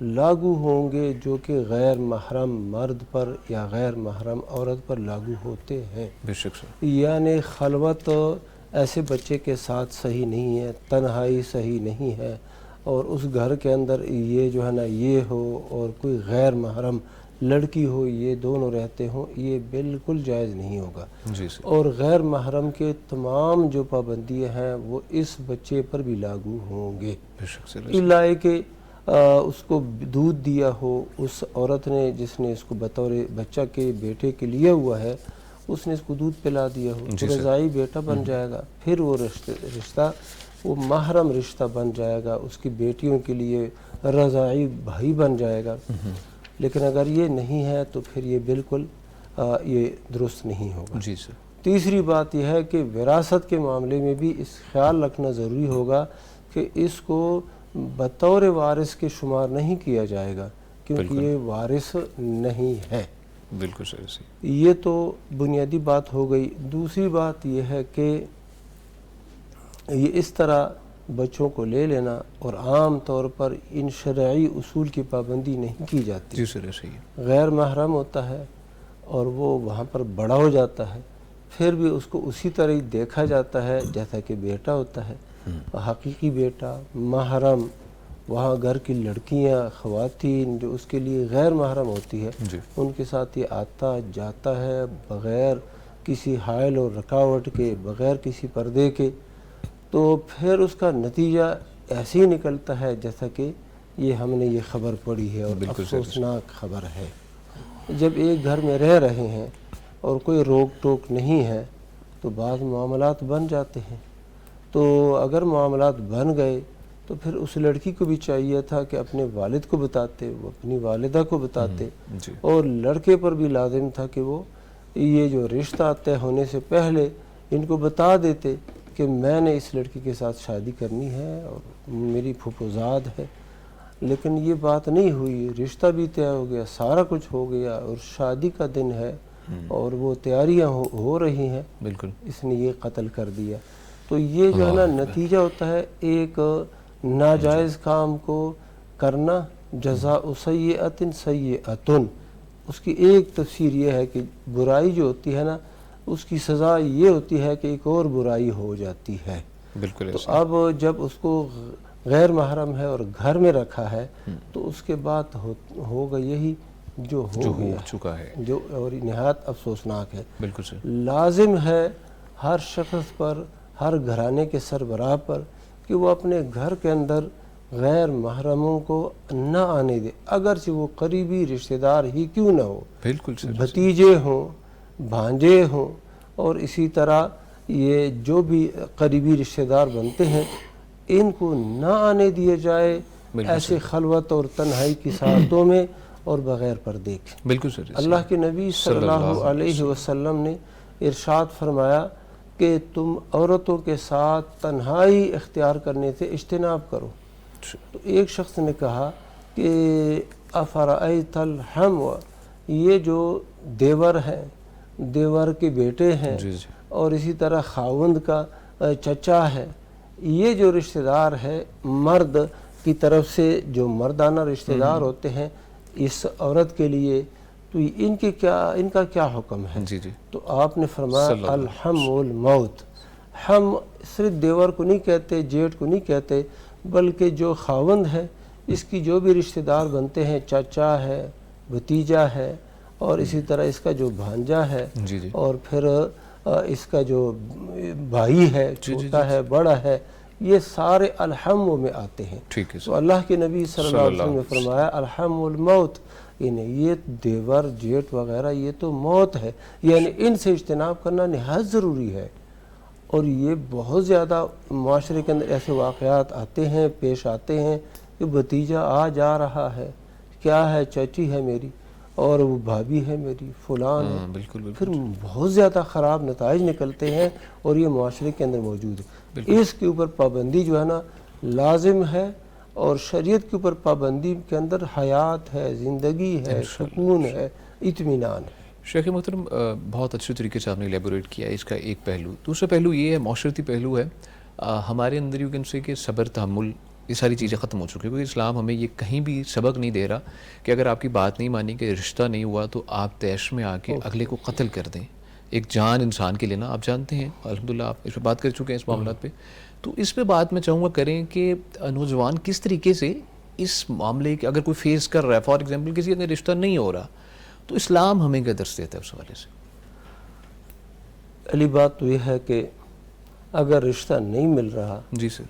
لاگو ہوں گے جو کہ غیر محرم مرد پر یا غیر محرم عورت پر لاگو ہوتے ہیں. بے شک سر. یعنی خلوت ایسے بچے کے ساتھ صحیح نہیں ہے، تنہائی صحیح نہیں ہے، اور اس گھر کے اندر یہ جو ہے نا یہ ہو اور کوئی غیر محرم لڑکی ہو، یہ دونوں رہتے ہوں، یہ بالکل جائز نہیں ہوگا. جی سر. اور غیر محرم کے تمام جو پابندیاں ہیں وہ اس بچے پر بھی لاگو ہوں گے. بے شک سر. الا کہ اس کو دودھ دیا ہو، اس عورت نے جس نے اس کو بطور بچہ کے بیٹے کے لیا ہوا ہے، اس نے اس کو دودھ پلا دیا ہو، تو رضاعی بیٹا بن جائے گا. پھر وہ رشتہ وہ محرم رشتہ بن جائے گا، اس کی بیٹیوں کے لیے رضاعی بھائی بن جائے گا. لیکن اگر یہ نہیں ہے تو پھر یہ بالکل یہ درست نہیں ہوگا. جی سر. تیسری بات یہ ہے کہ وراثت کے معاملے میں بھی اس خیال رکھنا ضروری ہوگا کہ اس کو بطور وارث کے شمار نہیں کیا جائے گا، کیونکہ یہ وارث نہیں ہے. بالکل سر. یہ تو بنیادی بات ہو گئی. دوسری بات یہ ہے کہ یہ اس طرح بچوں کو لے لینا اور عام طور پر ان شرعی اصول کی پابندی نہیں کی جاتی. جی سر. صحیح ہے. غیر محرم ہوتا ہے اور وہ وہاں پر بڑا ہو جاتا ہے، پھر بھی اس کو اسی طرح ہی دیکھا جاتا ہے جیسا کہ بیٹا ہوتا ہے. حقیقی بیٹا محرم، وہاں گھر کی لڑکیاں خواتین جو اس کے لیے غیر محرم ہوتی ہے، ان کے ساتھ یہ آتا جاتا ہے بغیر کسی حائل اور رکاوٹ کے، بغیر کسی پردے کے. تو پھر اس کا نتیجہ ایسے ہی نکلتا ہے جیسا کہ یہ ہم نے یہ خبر پڑھی ہے اور افسوسناک خبر ہے. جب ایک گھر میں رہ رہے ہیں اور کوئی روک ٹوک نہیں ہے تو بعض معاملات بن جاتے ہیں. تو اگر معاملات بن گئے تو پھر اس لڑکی کو بھی چاہیے تھا کہ اپنے والد کو بتاتے، وہ اپنی والدہ کو بتاتے، اور لڑکے پر بھی لازم تھا کہ وہ یہ جو رشتہ طے ہونے سے پہلے ان کو بتا دیتے کہ میں نے اس لڑکی کے ساتھ شادی کرنی ہے اور میری پھپھوزاد ہے. لیکن یہ بات نہیں ہوئی، رشتہ بھی طے ہو گیا، سارا کچھ ہو گیا اور شادی کا دن ہے اور وہ تیاریاں ہو رہی ہیں، بالکل اس نے یہ قتل کر دیا. تو یہ جو ہے نا نتیجہ ہوتا ہے ایک ناجائز کام کو کرنا. جزاء سیئۃ سیئۃ، اس کی ایک تفسیر یہ ہے کہ برائی جو ہوتی ہے نا اس کی سزا یہ ہوتی ہے کہ ایک اور برائی ہو جاتی ہے. بالکل. تو اب جب اس کو غیر محرم ہے اور گھر میں رکھا ہے تو اس کے بعد ہوگا یہی جو ہو چکا ہے، جو اور نہایت افسوسناک ہے. بالکل سر. لازم ہے ہر شخص پر، ہر گھرانے کے سربراہ پر کہ وہ اپنے گھر کے اندر غیر محرموں کو نہ آنے دے، اگرچہ وہ قریبی رشتہ دار ہی کیوں نہ ہو. بالکل سر. بھتیجے ہوں، بھانجے ہوں، اور اسی طرح یہ جو بھی قریبی رشتہ دار بنتے ہیں ان کو نہ آنے دیے جائے ایسے خلوت اور تنہائی کی ساعتوں میں اور بغیر پردے کے. بالکل سر. اللہ کے نبی صلی اللہ علیہ وسلم نے ارشاد فرمایا کہ تم عورتوں کے ساتھ تنہائی اختیار کرنے سے اجتناب کرو. تو ایک شخص نے کہا کہ افرأیت الحم، یہ جو دیور ہیں، دیور کے بیٹے ہیں اور اسی طرح خاوند کا چچا ہے، یہ جو رشتہ دار ہے مرد کی طرف سے جو مردانہ رشتہ دار ہوتے ہیں اس عورت کے لیے، تو ان کا کیا حکم ہے؟ تو آپ نے فرمایا الحم الموت. ہم صرف دیور کو نہیں کہتے، جیٹ کو نہیں کہتے، بلکہ جو خاوند ہے اس کی جو بھی رشتہ دار بنتے ہیں، چچا ہے، بھتیجا ہے، اور اسی طرح اس کا جو بھانجا ہے، اور پھر اس کا جو بھائی ہے، چھوٹا ہے، بڑا ہے، یہ سارے الحم میں آتے ہیں. تو اللہ کے نبی صلی اللہ علیہ وسلم نے فرمایا الحم الموت، یہ دیور جیٹ وغیرہ یہ تو موت ہے، یعنی ان سے اجتناب کرنا نہایت ضروری ہے. اور یہ بہت زیادہ معاشرے کے اندر ایسے واقعات آتے ہیں، پیش آتے ہیں کہ بھتیجا آ جا رہا ہے، کیا ہے، چچی ہے میری اور وہ بھابھی ہے میری، فلان ہے. پھر بہت زیادہ خراب نتائج نکلتے ہیں اور یہ معاشرے کے اندر موجود ہے. اس کے اوپر پابندی جو ہے نا لازم ہے، اور شریعت کے اوپر پابندی کے اندر حیات ہے، زندگی ہے، سکون ہے، اطمینان ہے. شیخ محترم بہت اچھے طریقے سے آپ نے ایلیبوریٹ کیا اس کا ایک پہلو. دوسرا پہلو یہ ہے، معاشرتی پہلو ہے. ہمارے اندر یو کین سے کہ صبر، تحمل یہ ساری چیزیں ختم ہو چکی ہیں، کیونکہ اسلام ہمیں یہ کہیں بھی سبق نہیں دے رہا کہ اگر آپ کی بات نہیں مانی کہ رشتہ نہیں ہوا تو آپ طیش میں آ کے اگلے کو قتل کر دیں. ایک جان انسان کے لینا آپ جانتے ہیں، الحمدللہ آپ اس پہ بات کر چکے ہیں اس معاملات پہ. تو اس پہ بات میں چاہوں گا کریں کہ نوجوان کس طریقے سے اس معاملے کے اگر کوئی فیس کر رہا ہے، فار ایگزامپل کسی کا رشتہ نہیں ہو رہا، تو اسلام ہمیں کیا درس دیتا ہے اس حوالے سے؟ پہلی بات تو یہ ہے کہ اگر رشتہ نہیں مل رہا جی سر.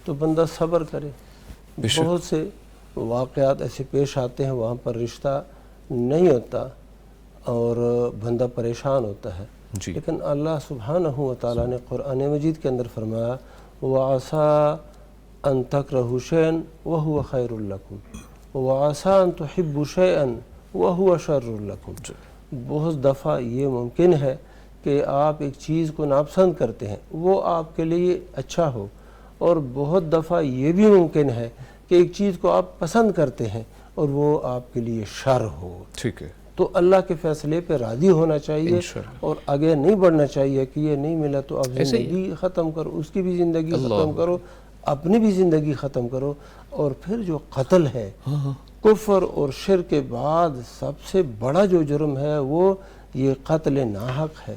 تو بندہ صبر کرے. بہت سے واقعات ایسے پیش آتے ہیں وہاں پر رشتہ نہیں ہوتا اور بندہ پریشان ہوتا ہے. جی. لیکن اللہ سبحانہ و تعالیٰ نے قرآن مجید کے اندر فرمایا وَعَسَىٰ أَن تَكْرَهُوا شَيْئًا وَهُوَ خَيْرٌ لَكُمْ وَعَسَىٰ أَن تُحِبُّوا شَيْئًا وَهُوَ شَرٌّ لَكُمْ. بہت دفعہ یہ ممکن ہے کہ آپ ایک چیز کو ناپسند کرتے ہیں، وہ آپ کے لیے اچھا ہو، اور بہت دفعہ یہ بھی ممکن ہے کہ ایک چیز کو آپ پسند کرتے ہیں اور وہ آپ کے لیے شر ہو. ٹھیک ہے. تو اللہ کے فیصلے پہ راضی ہونا چاہیے اور آگے نہیں بڑھنا چاہیے کہ یہ نہیں ملا تو اب زندگی ختم کرو، اس کی بھی زندگی ختم کرو، اپنی بھی زندگی ختم کرو. اور پھر جو قتل ہے، کفر اور شرک کے بعد سب سے بڑا جو جرم ہے وہ یہ قتل ناحق ہے،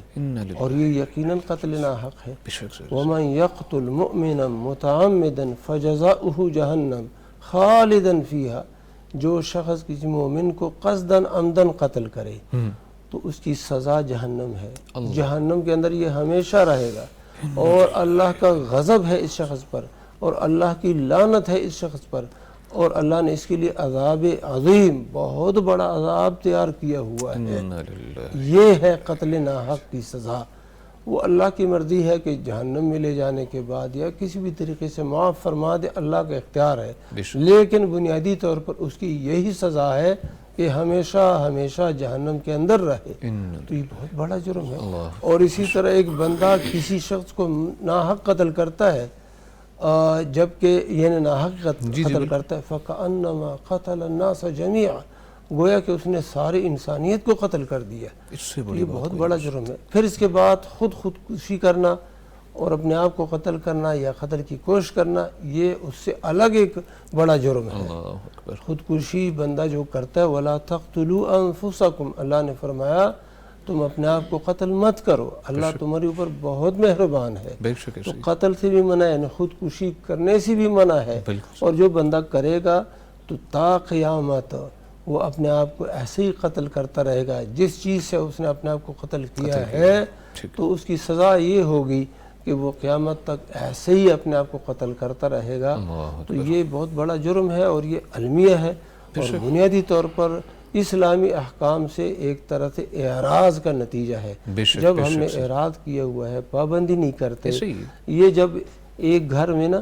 اور یہ یقیناً قتل ناحق ہے. وَمَنْ يَقْتُلْ مُؤْمِنًا مُتَعَمِّدًا فَجَزَاؤُهُ جَهَنَّمْ خَالِدًا فِيهَا. جو شخص کسی مومن کو قصداً عمداً قتل کرے تو اس کی سزا جہنم ہے. جہنم کے اندر یہ ہمیشہ رہے گا، اور اللہ کا غضب ہے اس شخص پر، اور اللہ کی لعنت ہے اس شخص پر، اور اللہ نے اس کے لیے عذاب عظیم، بہت بڑا عذاب تیار کیا ہوا ہے. یہ ہے قتل ناحق کی سزا. وہ اللہ کی مرضی ہے کہ جہنم میں لے جانے کے بعد یا کسی بھی طریقے سے معاف فرما دے، اللہ کا اختیار ہے. لیکن بنیادی طور پر اس کی یہی سزا ہے کہ ہمیشہ ہمیشہ جہنم کے اندر رہے. تو یہ بہت بڑا جرم ہے. اور اسی طرح ایک بندہ کسی شخص کو ناحق قتل کرتا ہے، جبکہ یہ ناحق قتل کرتا ہے فَكَأَنَّمَا قَتَلَ النَّاسَ جَمِيعًا، گویا کہ اس نے ساری انسانیت کو قتل کر دیا. یہ بہت بڑا جرم ہے. پھر اس کے بعد خودکشی کرنا اور اپنے آپ کو قتل کرنا یا قتل کی کوشش کرنا، یہ اس سے الگ ایک بڑا جرم ہے. خودکشی بندہ جو کرتا ہے وَلَا تَقْتُلُوا أَنفُسَكُمْ، اللہ نے فرمایا تم اپنے آپ کو قتل مت کرو، اللہ تمہارے اوپر بہت مہربان ہے. تو قتل سے بھی منع ہے، خودکشی کرنے سے بھی منع ہے. اور جو بندہ کرے گا تو تا قیامت وہ اپنے آپ کو ایسے ہی قتل کرتا رہے گا جس چیز سے اس نے اپنے آپ کو قتل کیا ہے. تو اس کی سزا یہ ہوگی کہ وہ قیامت تک ایسے ہی اپنے آپ کو قتل کرتا رہے گا. تو یہ بہت بڑا جرم ہے اور یہ المیہ ہے، اور بنیادی طور پر اسلامی احکام سے ایک طرح سے اعراض کا نتیجہ ہے. جب ہم نے اعراض کیا ہوا ہے، پابندی نہیں کرتے. یہ جب ایک گھر میں نا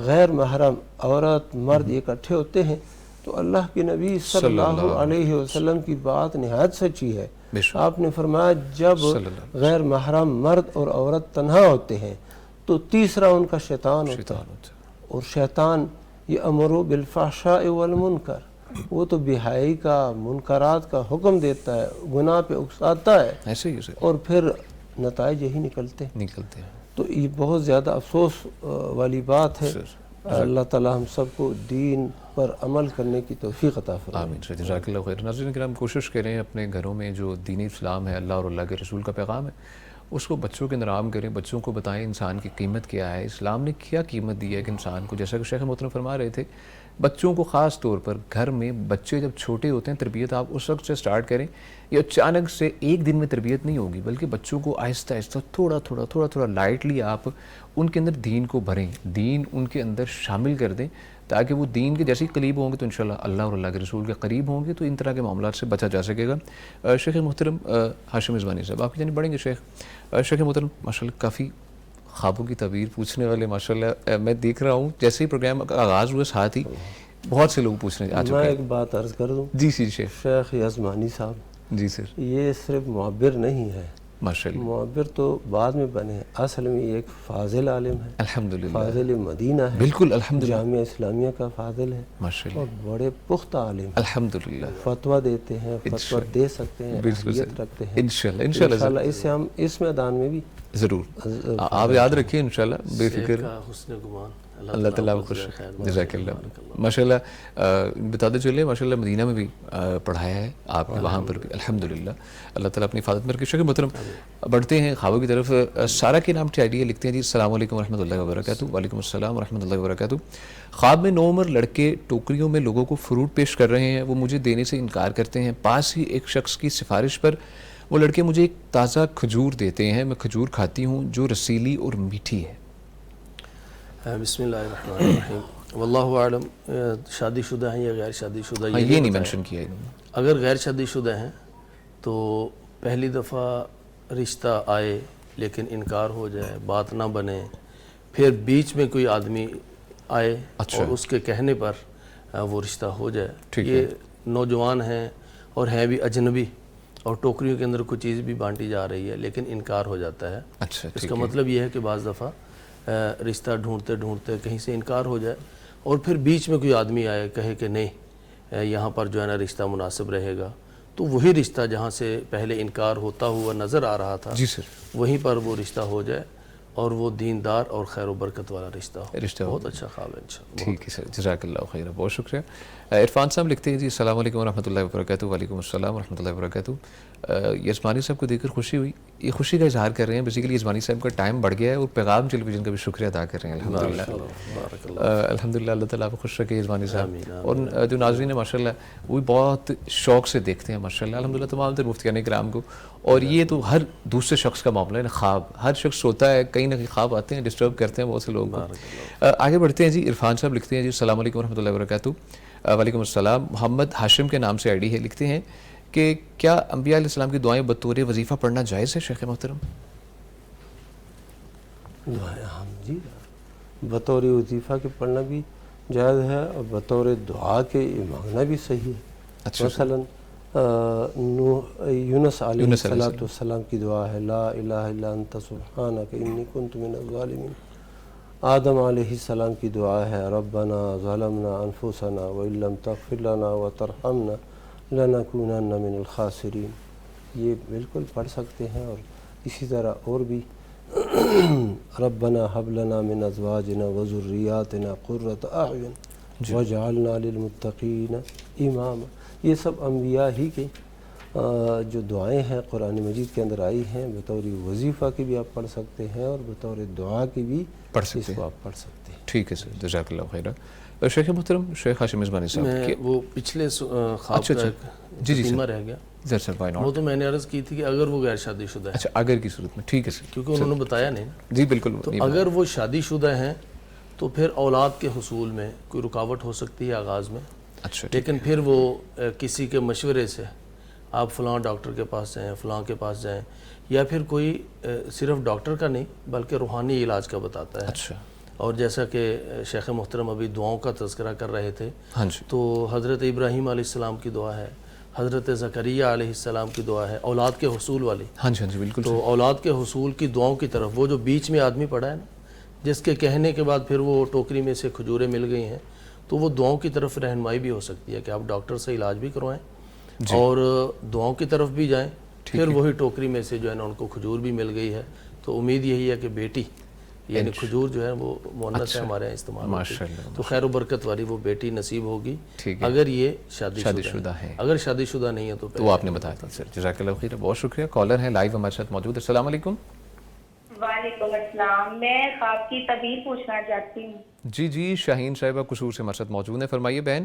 غیر محرم عورت مرد اکٹھے ہوتے ہیں تو اللہ کے نبی صلی اللہ علیہ وسلم کی بات نہایت سچی ہے. آپ نے فرمایا جب غیر محرم مرد اور عورت تنہا ہوتے ہیں تو تیسرا ان کا شیطان ہوتا ہے، اور شیطان یأمر بالفحشاء والمنکر، وہ تو بہائی کا، منکرات کا حکم دیتا ہے، گناہ پہ اکساتا ہے، اور پھر نتائج یہی نکلتے ہیں. تو یہ بہت زیادہ افسوس والی بات ہے. اللہ تعالی ہم سب کو دین پر عمل کرنے کی توفیق عطا فرمائے. آمین. جزاک اللہ خیر. ناظرین کرام، کوشش کریں اپنے گھروں میں جو دین اسلام ہے، اللہ اور اللہ کے رسول کا پیغام ہے، اس کو بچوں کے اندر عام کریں. بچوں کو بتائیں انسان کی قیمت کیا ہے، اسلام نے کیا قیمت دی ہے کہ انسان کو. جیسا کہ شیخ محترم فرما رہے تھے، بچوں کو خاص طور پر گھر میں بچے جب چھوٹے ہوتے ہیں تربیت آپ اس وقت سے سٹارٹ کریں. یہ اچانک سے ایک دن میں تربیت نہیں ہوگی، بلکہ بچوں کو آہستہ آہستہ تھوڑا تھوڑا لائٹلی آپ ان کے اندر دین کو بھریں، دین ان کے اندر شامل کر دیں، تاکہ وہ دین کے جیسے قریب ہوں گے تو انشاءاللہ اللہ اور اللہ کے رسول کے قریب ہوں گے، تو ان طرح کے معاملات سے بچا جا سکے گا. شیخ محترم ہاشم عثمانی صاحب، آپ کی جانب بڑھیں گے. شیخ محترم ماشاءاللہ کافی خوابوں کی تعبیر پوچھنے والے ماشاءاللہ میں دیکھ رہا ہوں. جیسے ہی پروگرام کا آغاز ہوا ساتھ ہی بہت سے لوگ پوچھنے آ چکے ہیں. میں ایک بات عرض کر دوں. جی شیخ عثمانی صاحب. جی سر. یہ صرف معبر نہیں ہے، ماشاءاللہ. معبر تو بعد میں بنے، اصل میں یہ ایک فاضل عالم ہے. الحمدللہ. فاضل مدینہ ہے. بالکل الحمدللہ. جامعہ اسلامیہ کا فاضل ہے ماشاءاللہ، اور بڑے پختہ عالم ہیں. الحمدللہ. فتویٰ دیتے ہیں، فتویٰ دے سکتے ہیں، اہلیت رکھتے ہیں. انشاءاللہ اس سے ہم اس میدان میں بھی ضرور آپ یاد رکھیے انشاءاللہ بے فکر. حسن گمان اللہ تعالیٰ آپ خوش جزاک اللہ ماشاءاللہ بتاتے چلے ماشاءاللہ مدینہ میں بھی پڑھایا ہے آپ نے وہاں پر بھی الحمدللہ اللہ تعالیٰ اپنی حفاظت میں رکھے شکر محترم بڑھتے ہیں خوابوں کی طرف سارا کے نام ٹی آئی ڈی لکھتے ہیں جی السلام علیکم ورحمۃ اللہ وبرکاتہ وعلیکم السلام ورحمۃ اللہ وبرکاتہ خواب میں 9 عمر لڑکے ٹوکریوں میں لوگوں کو فروٹ پیش کر رہے ہیں وہ مجھے دینے سے انکار کرتے ہیں پاس ہی ایک شخص کی سفارش پر وہ لڑکے مجھے ایک تازہ کھجور دیتے ہیں میں کھجور کھاتی ہوں جو رسیلی اور میٹھی ہے بسم اللہ الرحمن الرحیم واللہ اعلم شادی شدہ ہیں یا غیر شادی شدہ یہ نہیں بتایا۔ مینشن کیا انہوں نے اگر غیر شادی شدہ ہیں تو پہلی دفعہ رشتہ آئے لیکن انکار ہو جائے بات نہ بنے پھر بیچ میں کوئی آدمی آئے اور اس کے کہنے پر وہ رشتہ ہو جائے یہ نوجوان ہیں اور ہیں بھی اجنبی اور ٹوکریوں کے اندر کوئی چیز بھی بانٹی جا رہی ہے لیکن انکار ہو جاتا ہے اچھا اس کا مطلب یہ ہے کہ بعض دفعہ رشتہ ڈھونڈتے ڈھونڈتے کہیں سے انکار ہو جائے اور پھر بیچ میں کوئی آدمی آئے کہے کہ نہیں یہاں پر جو ہے نا رشتہ مناسب رہے گا تو وہی رشتہ جہاں سے پہلے انکار ہوتا ہوا نظر آ رہا تھا جی سر وہیں پر وہ رشتہ ہو جائے اور وہ دیندار اور خیر و برکت والا رشتہ ہو بہت اچھا خواب ہے انشاءاللہ ٹھیک ہے سر جزاک اللہ خیر بہت شکریہ عرفان صاحب لکھتے ہیں جی السلام علیکم ورحمۃ اللہ وبرکاتہ وعلیکم السلام ورحمۃ اللہ وبرکاتہ یزمانی صاحب کو دیکھ کر خوشی ہوئی یہ خوشی کا اظہار کر رہے ہیں بیسیکلی یزمانی صاحب کا ٹائم بڑھ گیا ہے اور پیغام ٹیلی ویژن کا بھی شکریہ ادا کر رہے ہیں الحمدللہ الحمدللہ اللہ تعالیٰ آپ کو خوش رکھے یزمانی صاحب اور جو ناظرین ہیں ماشاء اللہ وہ بھی بہت شوق سے دیکھتے ہیں ماشاء اللہ الحمدللہ تمام تر مفتیان کرام کو اور یہ تو ہر دوسرے شخص کا معاملہ ہے نا خواب ہر شخص سوتا ہے کہیں نہ کہیں خواب آتے ہیں ڈسٹرب کرتے ہیں بہت سے لوگوں کو آگے بڑھتے ہیں جی عرفان صاحب لکھتے ہیں جی السلام علیکم ورحمۃ اللہ وبرکاتہ وعلیکم السلام محمد ہاشم کے نام سے آئی ڈی ہے لکھتے ہیں کہ کیا انبیاء علیہ السلام کی دعائیں بطور وظیفہ پڑھنا جائز ہے شیخ محترم دعائیں ہم جی بطور وظیفہ کے پڑھنا بھی جائز ہے اور بطور دعا کے مانگنا بھی صحیح ہے مثلاً یونس علیہ السلام کی دعا ہے لا الہ الا انت سبحانک انی کنت من الظالمین آدم علیہ السلام کی دعا ہے ربنا ظلمنا انفسنا وان لم تغفر لنا وترحمنا لنکونن من الخاسرین یہ بالکل پڑھ سکتے ہیں اور اسی طرح اور بھی ربنا حب لنا من ازواجنا وذریاتنا قرۃ اعین واجعلنا للمتقین اماما یہ سب انبیاء ہی کے جو دعائیں ہیں قرآن مجید کے اندر آئی ہیں بطور وظیفہ کی بھی آپ پڑھ سکتے ہیں اور بطور دعا کی بھی پڑھ سکتے اس ہیں کو آپ پڑھ سکتے ہیں ٹھیک ہے سر جزاک اللہ خیر شیخ محترم شیخ ہاشم عثمانی صاحب میں وہ پچھلے خواب کا ایک تیمہ رہ گیا سر سر وائی وہ ناٹ تو میں نے عرض کی تھی کہ اگر وہ غیر شادی شدہ ہے اچھا اگر کی صورت میں ٹھیک ہے سر کیونکہ انہوں نے بتایا نہیں جی بالکل تو اگر وہ شادی شدہ ہیں تو پھر اولاد کے حصول میں کوئی رکاوٹ ہو سکتی ہے آغاز میں اچھا لیکن پھر وہ کسی کے مشورے سے آپ فلاں ڈاکٹر کے پاس جائیں فلاں کے پاس جائیں یا پھر کوئی صرف ڈاکٹر کا نہیں بلکہ روحانی علاج کا بتاتا ہے اچھا اور جیسا کہ شیخ محترم ابھی دعاؤں کا تذکرہ کر رہے تھے ہاں جی تو حضرت ابراہیم علیہ السلام کی دعا ہے حضرت زکریا علیہ السلام کی دعا ہے اولاد کے حصول والی ہاں جی بالکل تو اولاد کے حصول کی دعاؤں کی طرف وہ جو بیچ میں آدمی پڑا ہے نا جس کے کہنے کے بعد پھر وہ ٹوکری میں سے کھجوریں مل گئی ہیں تو وہ دعاؤں کی طرف رہنمائی بھی ہو سکتی ہے کہ آپ ڈاکٹر سے علاج بھی کروائیں اور دعاؤں کی طرف بھی جائیں پھر وہی ٹوکری میں سے جو ہے نا ان کو کھجور بھی مل گئی ہے تو امید یہی ہے کہ بیٹی یعنی کھجور جو ہے وہ مؤنث ہے ہمارے یہاں استعمال ماشاءاللہ تو خیر و برکت والی وہ بیٹی نصیب ہوگی ٹھیک ہے اگر یہ شادی شدہ ہے اگر شادی شدہ نہیں ہے تو وہ آپ نے بتایا تھا سر جزاک اللہ خیر بہت شکریہ کالر ہیں لائیو ہمارے ساتھ موجود السلام علیکم وعلیکم السلام میں خواب کی تعبیر پوچھنا چاہتی ہوں جی شاہین صاحبہ قصور سے ہمارے ساتھ موجود ہیں فرمائیے بہن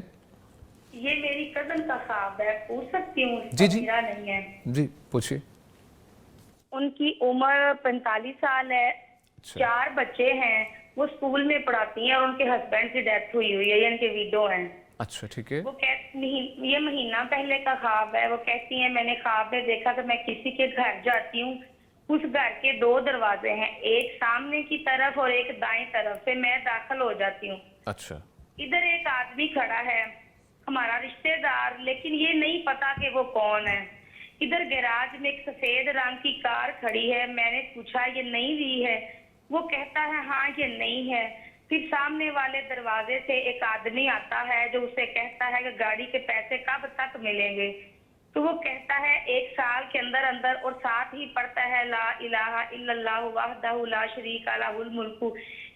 یہ میری کزن کا خواب ہے پوچھ سکتی ہوں جی نہیں ہے جی پوچھیے ان کی عمر 45 سال ہے 4 بچے ہیں وہ اسکول میں پڑھاتی ہیں اور ان کے ہسبینڈ کی ڈیتھ ہوئی ہے یا ان کے ویڈو ہیں اچھا ٹھیک ہے وہ یہ مہینہ پہلے کا خواب ہے وہ کہتی ہیں میں نے خواب میں دیکھا کہ میں کسی کے گھر جاتی ہوں اس گھر کے 2 دروازے ہیں ایک سامنے کی طرف اور ایک دائیں طرف سے میں داخل ہو جاتی ہوں اچھا ادھر ایک آدمی کھڑا ہے ہمارا رشتہ دار لیکن یہ نہیں پتا کہ وہ کون ہے ادھر گیراج میں ایک سفید رنگ کی کار کھڑی ہے میں نے پوچھا یہ نئی ہوئی ہے وہ کہتا ہے ہاں یہ نہیں ہے پھر سامنے والے دروازے سے ایک آدمی آتا ہے جو اسے کہتا ہے کہ گاڑی کے پیسے کب تک ملیں گے تو وہ کہتا ہے 1 سال کے اندر اور ساتھ ہی پڑھتا ہے لا الہ الا اللہ وحدہ لا شریک لہ الملک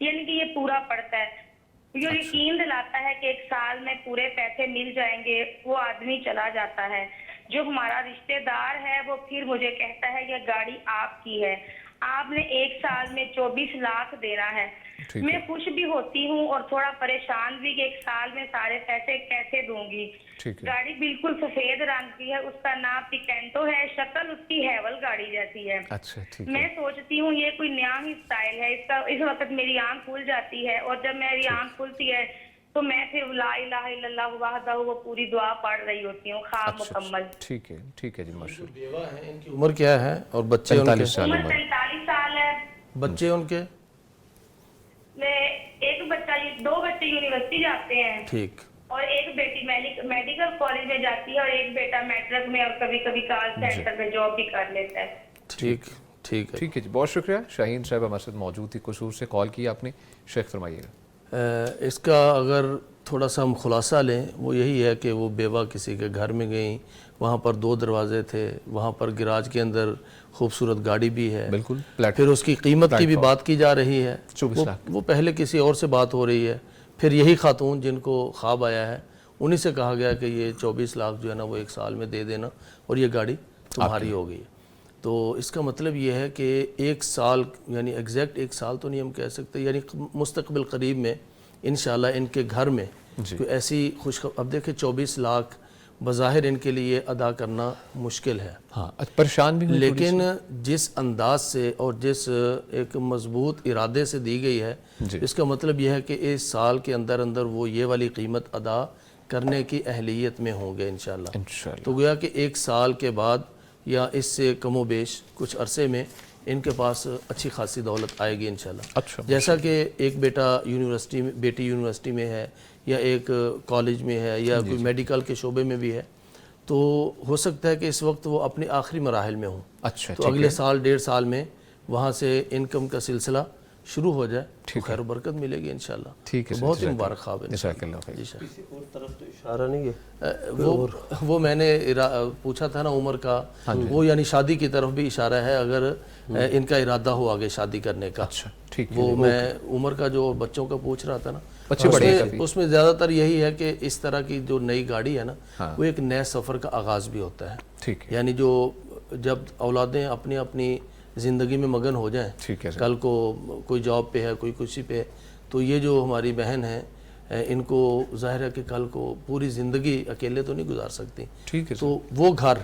یعنی کہ یہ پورا پڑھتا ہے جو یقین دلاتا ہے کہ 1 سال میں پورے پیسے مل جائیں گے، وہ آدمی چلا جاتا ہے. جو ہمارا رشتہ دار ہے وہ پھر مجھے کہتا ہے یہ گاڑی آپ کی ہے، آپ نے 1 سال میں 24 لاکھ دینا ہے. ٹھیک میں ہے. خوش بھی ہوتی ہوں اور تھوڑا پریشان بھی کہ 1 سال میں سارے پیسے کیسے دوں گی. ٹھیک ہے. گاڑی بالکل سفید رنگ کی ہے، اس کا نام پکینٹو ہے، شکل اس کی ہیول گاڑی جیسی ہے. اچھا ٹھیک ہے. میں سوچتی ہوں یہ کوئی نیا ہی سٹائل ہے اس کا. اس وقت میری آنکھ کھل جاتی ہے اور جب میری آنکھ کھلتی ہے تو میں پھر لا الہ الا اللہ وحدہ وہ پوری دعا پڑھ رہی ہوتی ہوں خواب مکمل. ٹھیک ہے. ٹھیک ہے جی ماشاء اللہ. بیوہ ہیں، ان کی عمر کیا ہے اور بچے ان کے؟ 45 سال عمر عمر. 45 سال ہے. بچے ان کے؟ میں ایک بچہ 2 بچے یونیورسٹی جاتے ہیں ٹھیک. اور ایک بیٹی میڈیکل کالج میں جاتی ہے اور ایک بیٹا میٹرک میں اور کبھی کبھی کال سینٹر میں جاب بھی کر لیتا ہے. ٹھیک ٹھیک ہے. ٹھیک ہے جی بہت شکریہ. شاہین صاحب ہمارے ساتھ موجود تھی، قصور سے کال کی آپ نے. شیخ فرمائیے گا. اس کا اگر تھوڑا سا ہم خلاصہ لیں وہ یہی ہے کہ وہ بیوہ کسی کے گھر میں گئیں، وہاں پر 2 دروازے تھے، وہاں پر گراج کے اندر خوبصورت گاڑی بھی ہے، بالکل. پھر اس کی قیمت کی بھی بات کی جا رہی ہے. 24 لاکھ. وہ پہلے کسی اور سے بات ہو رہی ہے، پھر یہی خاتون جن کو خواب آیا ہے انہی سے کہا گیا کہ یہ 24 لاکھ جو ہے نا وہ 1 سال میں دے دینا اور یہ گاڑی تمہاری ہو گئی. تو اس کا مطلب یہ ہے کہ 1 سال یعنی ایگزیکٹ 1 سال تو نہیں ہم کہہ سکتے، یعنی مستقبل قریب میں انشاءاللہ ان کے گھر میں کوئی ایسی اب دیکھیں 24 لاکھ بظاہر ان کے لیے ادا کرنا مشکل ہے. ہاں پریشان بھی ہوئی لیکن جس انداز سے اور جس ایک مضبوط ارادے سے دی گئی ہے اس کا مطلب یہ ہے کہ 1 سال کے اندر اندر وہ یہ والی قیمت ادا کرنے کی اہلیت میں ہوں گے انشاءاللہ. تو گویا کہ 1 سال کے بعد یا اس سے کم و بیش کچھ عرصے میں ان کے پاس اچھی خاصی دولت آئے گی انشاءاللہ. اچھا. جیسا کہ ایک بیٹی یونیورسٹی میں ہے یا ایک کالج میں ہے یا کوئی میڈیکل کے شعبے میں بھی ہے، تو ہو سکتا ہے کہ اس وقت وہ اپنے آخری مراحل میں ہوں. اچھا. تو اگلے سال 1.5 سال میں وہاں سے انکم کا سلسلہ شروع ہو جائے تو خیر و برکت ملے گی انشاءاللہ. ٹھیک ہے. بہت ہی مبارک خواب ہے. جزاک اللہ خیر. کسی اور طرف تو اشارہ نہیں ہے. وہ میں نے پوچھا تھا نا عمر کا، وہ یعنی شادی کی طرف بھی اشارہ ہے اگر ان کا ارادہ ہو آگے شادی کرنے کا. اچھا ٹھیک. وہ میں عمر کا جو بچوں کا پوچھ رہا تھا نا، بچے بڑے ہیں. اس میں زیادہ تر یہی ہے کہ اس طرح کی جو نئی گاڑی ہے نا وہ ایک نئے سفر کا آغاز بھی ہوتا ہے. ٹھیک ہے. یعنی جو جب اولادیں اپنی اپنی زندگی میں مگن ہو جائیں، ٹھیک ہے. کل کو کوئی جاب پہ ہے، کوئی کسی پہ، تو یہ جو ہماری بہن ہیں ان کو ظاہر ہے کہ کل کو پوری زندگی اکیلے تو نہیں گزار سکتی. ٹھیک ہے. تو وہ گھر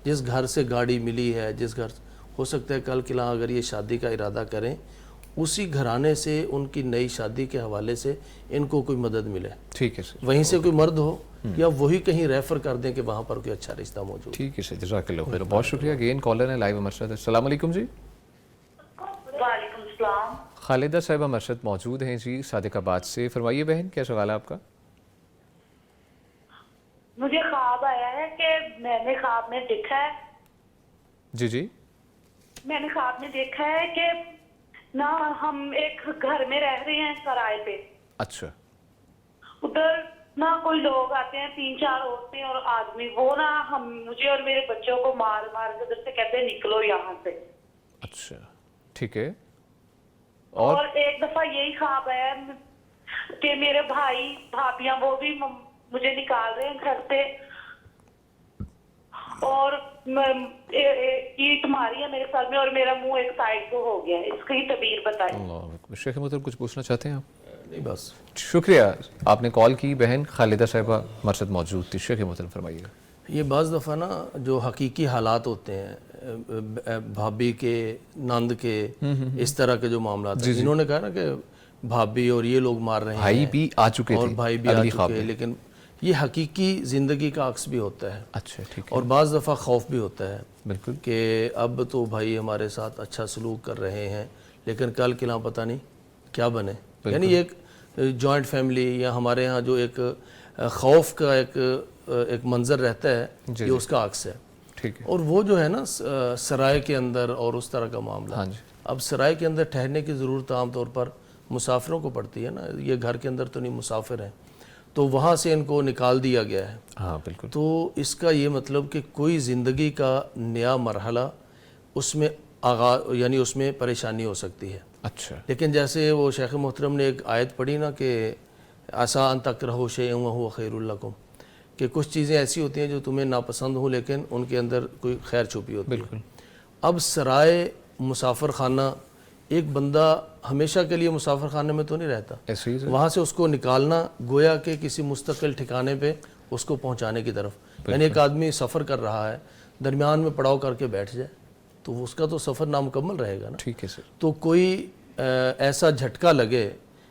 جس گھر سے گاڑی ملی ہے، جس گھر ہو سکتا ہے کل کلا اگر یہ شادی کا ارادہ کریں، اسی گھرانے سے ان کی نئی شادی کے حوالے سے ان کو کوئی مدد ملے. ٹھیک ہے سر. وہیں سے کوئی مرد ہو یا وہی کہیں ریفر کر دیں کہ وہاں پر کوئی اچھا رشتہ موجود. ٹھیک ہے سر. جزاک اللہ خیر. بہت شکریہ. اگین کالر ہے لائیو ہمارے ساتھ. السلام علیکم جی. وعلیکم السلام. خالدہ صاحبہ ہمارے ساتھ موجود ہیں جی صادق آباد سے. فرمائیے بہن کیا سوال ہے آپ کا؟ مجھے خواب آیا ہے کہ میں نے خواب میں دیکھا ہے جی میں نے خواب میں دیکھا ہے کہ نہ ہم ایک گھر میں رہ رہے ہیں کرائے پہ. اچھا. ادھر نہ کوئی لوگ آتے ہیں 3-4 عورتیں اور آدمی، وہ نہ مجھے اور میرے بچوں کو مار مار کے ادھر سے کہتے ہیں نکلو یہاں سے. اچھا ٹھیک ہے. اور ایک دفعہ یہی خواب ہے کہ میرے بھائی بھابیاں وہ بھی مجھے نکال رہے ہیں گھر سے اور اینٹ ماری ہے میرے سر میں اور میرا منہ ایک سائڈ کو ہو گیا ہے. اس کی تعبیر بتائیں. اللہ اکبر. شیخ محترم کچھ پوچھنا چاہتے ہیں آپ؟ نہیں بس شکریہ آپ نے کال کی. بہن خالدہ صاحبہ ہمارے ساتھ موجود تھی. شیخ محترم فرمائیے گا. یہ بعض دفعہ نا جو حقیقی حالات ہوتے ہیں بھابھی کے نند کے اس طرح کے جو معاملات ہیں، انہوں نے کہا نا کہ بھابھی اور یہ لوگ مار رہے ہیں، بھائی بھی آ چکے تھے اور بھائی بھی آ چکے ہیں، لیکن یہ حقیقی زندگی کا عکس بھی ہوتا ہے. اچھا ٹھیک ہے. اور بعض دفعہ خوف بھی ہوتا ہے بالکل کہ اب تو بھائی ہمارے ساتھ اچھا سلوک کر رہے ہیں لیکن کل کلا پتہ نہیں کیا بنے. یعنی ایک جوائنٹ فیملی یا ہمارے ہاں جو ایک خوف کا ایک منظر رہتا ہے یہ اس کا عکس ہے. ٹھیک ہے. اور وہ جو ہے نا سرائے کے اندر اور اس طرح کا معاملہ، اب سرائے کے اندر ٹھہرنے کی ضرورت عام طور پر مسافروں کو پڑتی ہے نا، یہ گھر کے اندر تو نہیں مسافر ہیں، تو وہاں سے ان کو نکال دیا گیا ہے. ہاں بالکل. تو اس کا یہ مطلب کہ کوئی زندگی کا نیا مرحلہ اس میں یعنی اس میں پریشانی ہو سکتی ہے. اچھا. لیکن جیسے وہ شیخ محترم نے ایک آیت پڑھی نا کہ عسیٰ ان تکرہوا شیئا وہو خیر لکم، کہ کچھ چیزیں ایسی ہوتی ہیں جو تمہیں ناپسند ہوں لیکن ان کے اندر کوئی خیر چھپی ہوتی ہے۔ بالکل۔ اب سرائے مسافر خانہ، ایک بندہ ہمیشہ کے لیے مسافر خانے میں تو نہیں رہتا، ایسے ہی وہاں سے اس کو نکالنا گویا کہ کسی مستقل ٹھکانے پہ اس کو پہنچانے کی طرف، یعنی ایک آدمی سفر کر رہا ہے، درمیان میں پڑاؤ کر کے بیٹھ جائے تو اس کا تو سفر نامکمل رہے گا نا۔ ٹھیک ہے سر۔ تو کوئی ایسا جھٹکا لگے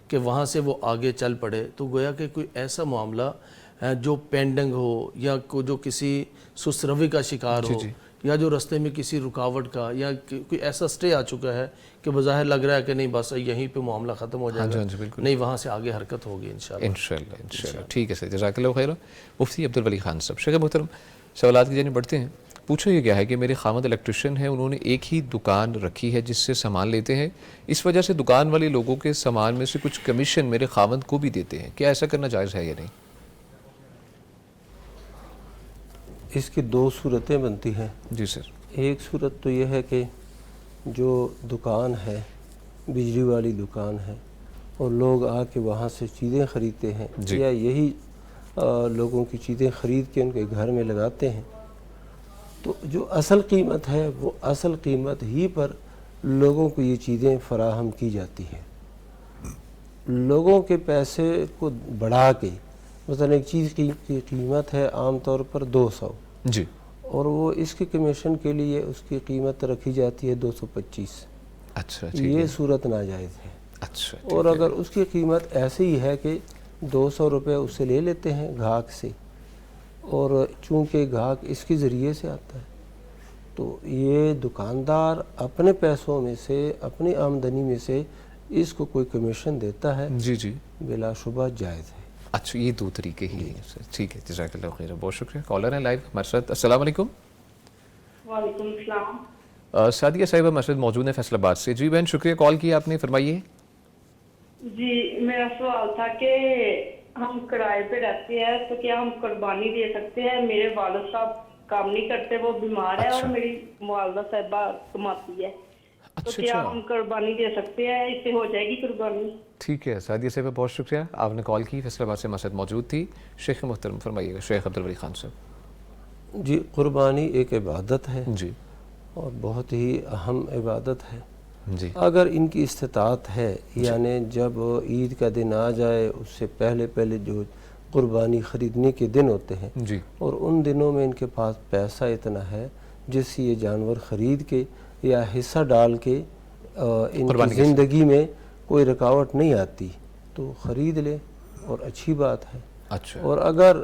کہ وہاں سے وہ آگے چل پڑے، تو گویا کہ کوئی ایسا معاملہ جو پینڈنگ ہو یا جو کسی سست روی کا شکار ہو، یا جو رستے میں کسی رکاوٹ کا یا کوئی ایسا سٹے آ چکا ہے کہ بظاہر لگ رہا ہے کہ نہیں بس یہیں پہ معاملہ ختم ہو جائے گا، نہیں وہاں سے آگے حرکت ہوگی انشاءاللہ۔ انشاءاللہ ٹھیک ہے سر، جزاک اللہ خیر۔ مفتی عبدالولی خان صاحب، شیخ محترم سوالات کی جانب بڑھتے ہیں۔ پوچھا یہ کیا ہے کہ میرے خامد الیکٹریشین ہیں، انہوں نے ایک ہی دکان رکھی ہے جس سے سامان لیتے ہیں، اس وجہ سے دکان والے لوگوں کے سامان میں سے کچھ کمیشن میرے خامد کو بھی دیتے ہیں، کیا ایسا کرنا جائز ہے یا نہیں؟ اس کی دو صورتیں بنتی ہیں۔ جی سر۔ ایک صورت تو یہ ہے کہ جو دکان ہے، بجلی والی دکان ہے، اور لوگ آ کے وہاں سے چیزیں خریدتے ہیں، یا یہی لوگوں کی چیزیں خرید کے ان کے گھر میں لگاتے ہیں، تو جو اصل قیمت ہے وہ اصل قیمت ہی پر لوگوں کو یہ چیزیں فراہم کی جاتی ہیں۔ لوگوں کے پیسے کو بڑھا کے، مثلا ایک چیز کی قیمت ہے عام طور پر 200، جی، اور وہ اس کی کمیشن کے لیے اس کی قیمت رکھی جاتی ہے 225۔ اچھا یہ صورت ناجائز ہے۔ اچھا، اور اگر اس کی قیمت ایسی ہی ہے کہ 200 روپے اس سے لے لیتے ہیں گاہک سے، اور چونکہ گاہک اس کے ذریعے سے آتا ہے، تو یہ دکاندار اپنے پیسوں میں سے، اپنی آمدنی میں سے اس کو کوئی کمیشن دیتا ہے، جی بلا شبہ جائز ہے۔ اچھا، یہ دو طریقے ہی ہیں سر، ٹھیک ہے، جزاک اللہ خیر، بہت شکریہ۔ کالر ہیں لائیو ہمارے ساتھ، السلام علیکم۔ وعلیکم السلام۔ سعدیہ صاحبہ مسجد موجود ہیں فیصل آباد سے۔ جی بہن، شکریہ کال کیا آپ نے، فرمائیے۔ جی میرا سوال تھا کہ ہم کرائے پہ رہتے ہیں تو کیا ہم قربانی دے سکتے ہیں؟ میرے والد صاحب کام نہیں کرتے، وہ بیمار ہے، اور میری والدہ صاحبہ کماتی ہے، تو کیا ہم قربانی دے سکتے ہیں؟ اس سے ہو جائے گی قربانی؟ ٹھیک ہے سعدیہ صاحبہ، بہت شکریہ، آپ نے کال کی، فیصل آباد سے مسجد موجود تھی۔ شیخ محترم فرمائیے گا، شیخ عبدالولی خان صاحب۔ جی، قربانی ایک عبادت ہے، جی، اور بہت ہی اہم عبادت ہے۔ جی، اگر ان کی استطاعت ہے، یعنی جب عید کا دن آ جائے اس سے پہلے جو قربانی خریدنے کے دن ہوتے ہیں، جی، اور ان دنوں میں ان کے پاس پیسہ اتنا ہے جس سے یہ جانور خرید کے یا حصہ ڈال کے ان کی زندگی میں کوئی رکاوٹ نہیں آتی، تو خرید لے، اور اچھی بات ہے۔ اچھا، اور اگر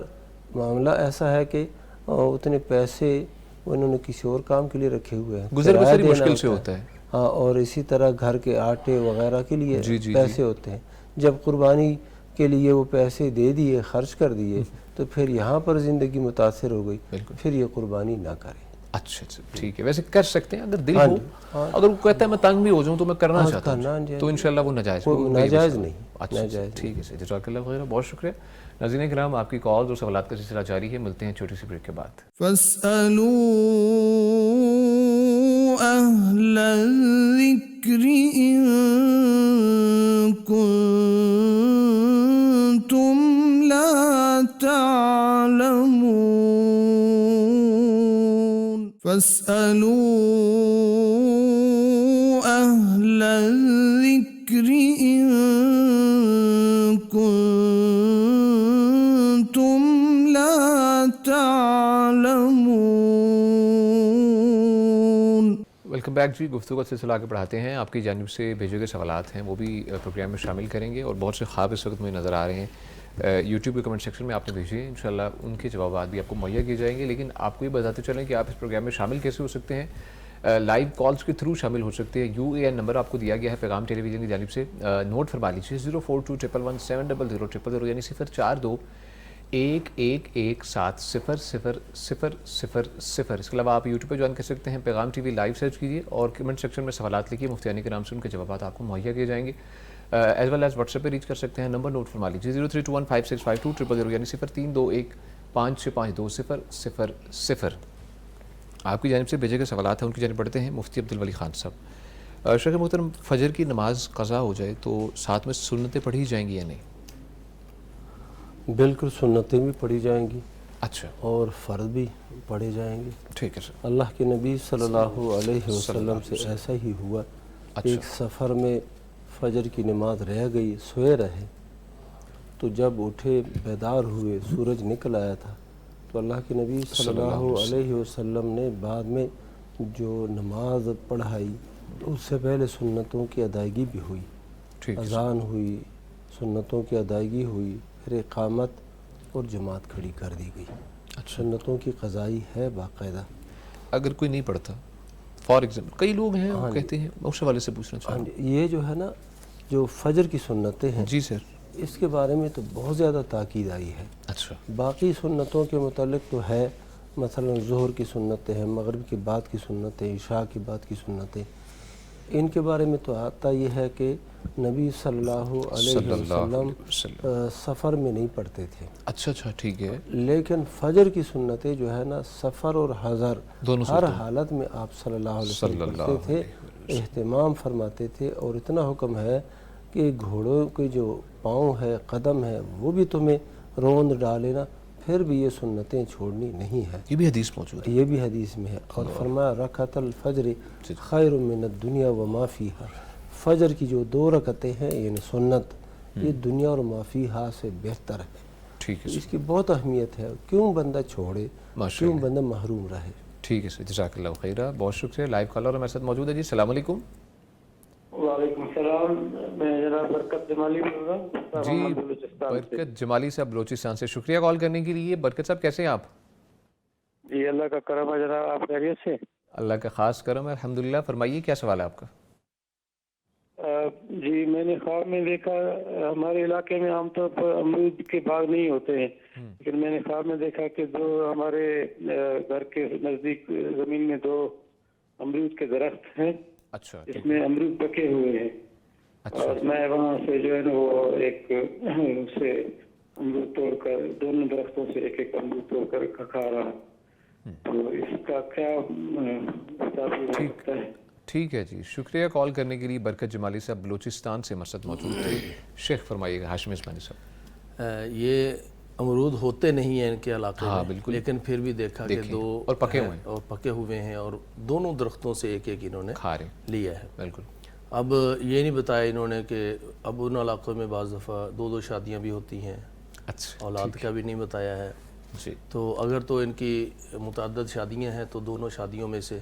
معاملہ ایسا ہے کہ اتنے پیسے انہوں نے کسی اور کام کے لیے رکھے ہوئے ہیں، گزر کرایہ بسر دینا مشکل سے ہوتا ہے۔ ہاں، اور اسی طرح گھر کے آٹے وغیرہ کے لیے جی، پیسے ہوتے ہیں، جب قربانی کے لیے وہ پیسے دے دیے، خرچ کر دیے، تو پھر یہاں پر زندگی متاثر ہو گئی، پھر یہ قربانی نہ کریں۔ اچھا، ٹھیک ہے، ویسے کر سکتے ہیں اگر دل ہو، اگر وہ کہتا ہے میں تنگ بھی ہو جاؤں تو میں کرنا چاہتا ہوں، تو انشاءاللہ وہ ناجائز نہیں۔ اچھا، ٹھیک ہے سر، جزاک اللہ خیر، بہت شکریہ۔ ناظرین کرام، آپ کی کالز اور سوالات کا سلسلہ جاری ہے، ملتے ہیں چھوٹی سی بریک کے بعد۔ فاسألوا أهل الذكر إن كنتم لا تعلمون فاسألوا أهل الذكر إن كنتم لا تعلمون۔ ویلکم بیک جی، گفتگو کا سلسلہ آگے بڑھاتے ہیں۔ آپ کی جانب سے بھیجے گئے سوالات ہیں وہ بھی پروگرام میں شامل کریں گے، اور بہت سے خواب اس وقت مجھے نظر آ رہے ہیں یوٹیوب کے کمنٹ سیکشن میں آپ نے بھیجے ہیں، انشاءاللہ ان کے جوابات بھی آپ کو مہیا کیے جائیں گے۔ لیکن آپ کو یہ بتاتے چلیں کہ آپ اس پروگرام میں شامل کیسے ہو سکتے ہیں۔ لائیو کالز کے تھرو شامل ہو سکتے ہیں۔ UAN نمبر آپ کو دیا گیا ہے پیغام ٹیلی ویژن کی جانب سے، نوٹ فرما لیجیے 0421170000، یعنی 04211170000۔ اس کے علاوہ آپ یوٹیوب پہ جوائن کر سکتے ہیں، پیغام ٹی وی لائیو سرچ کیجیے، اور کمنٹ سیکشن میں سوالات لکھیے، مفتیانی کرام سے ان کے جوابات آپ کو مہیا کیے جائیں گے۔ As well as WhatsApp پہ ریچ کر سکتے ہیں، نمبر نوٹ فرما لیجیے 0321565200، یعنی 032152152000۔ آپ کی جانب سے بھیجے گئے سوالات ہیں، ان کی جانب پڑھتے ہیں مفتی عبدالولی خان صاحب۔ شیخ محترم، فجر کی نماز قضا ہو جائے تو ساتھ میں سنتیں پڑھی جائیں گی یا نہیں؟ بالکل سنتیں بھی پڑھی جائیں گی اچھا اور فرض بھی پڑھے جائیں گے۔ ٹھیک ہے سر، اللہ کے نبی صلی اللہ علیہ وسلم سے ایسا ہی ہوا، ایک سفر میں فجر کی نماز رہ گئی، سوئے رہے، تو جب اٹھے بیدار ہوئے سورج نکل آیا تھا، تو اللہ کے نبی صلی اللہ علیہ وسلم نے بعد میں جو نماز پڑھائی تو اس سے پہلے سنتوں کی ادائیگی بھی ہوئی، ٹھیک ہے اذان ہوئی، سنتوں کی ادائیگی ہوئی، پھر اقامت اور جماعت کھڑی کر دی گئی۔ سنتوں کی قضائی ہے باقاعدہ۔ اگر کوئی نہیں پڑھتا فار ایگزامپل، کئی لوگ ہیں وہ کہتے ہیں، اس حوالے سے پوچھنا چاہوں ہاں جی، یہ جو ہے نا جو فجر کی سنتیں ہیں جی سر، اس کے بارے میں تو بہت زیادہ تاکید آئی ہے۔ اچھا باقی سنتوں کے متعلق تو ہے، مثلا ظہر کی سنتیں ہیں، مغرب کے بعد کی سنتیں، عشاء کے بعد کی سنتیں، ان کے بارے میں تو آتا یہ ہے کہ نبی صلی اللہ علیہ وسلم سفر میں نہیں پڑھتے تھے، اچھا ٹھیک ہے، لیکن فجر کی سنتیں جو ہے نا سفر اور حضر دونوں ہر حالت میں آپ صلی اللہ علیہ وسلم پڑھتے تھے، اہتمام فرماتے تھے، اور اتنا حکم ہے کہ گھوڑوں کے جو پاؤں ہے، قدم ہے، وہ بھی تمہیں روند ڈالے نا، پھر بھی یہ سنتیں چھوڑنی نہیں ہے۔ یہ بھی حدیث موجود ہے، یہ بھی حدیث میں ہے، اور فرمایا رکعت الفجر خیر من الدنیا وما فیہا، فجر کی جو 2 رکعتیں ہیں یعنی سنت، یہ دنیا اور ما فیہا سے بہتر ہے۔ ٹھیک ہے اس کی بہت اہمیت ہے، کیوں بندہ چھوڑے، ماشاء کیوں بندہ محروم رہے۔ ٹھیک ہے سر، جزاک اللہ خیرہ، بہت شکریہ۔ لائیو کالر ہمارے ساتھ موجود ہے جی، السلام علیکم۔ وعلیکم السلام، میں جناب برکت جمالی بول رہا ہوں جی بلوچستان سے۔ برکت جمالی صاحب بلوچستان سے، شکریہ کال کرنے کے لیے۔ برکت صاحب کیسے ہیں آپ؟ جی اللہ کا کرم ہے جناب، آپ خیریت سے؟ اللہ کا خاص کرم ہے الحمدللہ، فرمائیے کیا سوال ہے آپ کا؟ جی میں نے خواب میں دیکھا، ہمارے علاقے میں عام طور پر امرود کے باغ نہیں ہوتے ہیں، لیکن میں نے خواب میں دیکھا کہ 2 ہمارے گھر کے نزدیک زمین میں 2 امرود کے درخت ہیں، اچھا اس میں امرود پکے ہوئے ہیں، اور میں وہاں سے جو ہے نا وہ ایک سے امرود توڑ کر، دونوں درختوں سے ایک امرود توڑ کر کھا رہا ہوں، تو اس کا کیا حساب ہے؟ ٹھیک ہے جی، شکریہ کال کرنے کے لیے۔ برکت جمالی صاحب بلوچستان سے مرسد موجود تھے۔ شیخ فرمائیے گا، ہاشم عثمانی صاحب۔ یہ امرود ہوتے نہیں ہیں ان کے علاقے ہاں میں، بالکل، لیکن پھر بھی دیکھا کہ 2 اور پکے ہوئے ہیں، اور پکے ہوئے ہیں، اور دونوں درختوں سے ایک انہوں نے کھا رہے لیا ہے۔ بالکل۔ اب یہ نہیں بتایا انہوں نے کہ اب ان علاقوں میں بعض دفعہ 2 شادیاں بھی ہوتی ہیں، اچھا اولاد کا بھی نہیں بتایا ہے، جی، تو اگر تو ان کی متعدد شادیاں ہیں تو دونوں شادیوں میں سے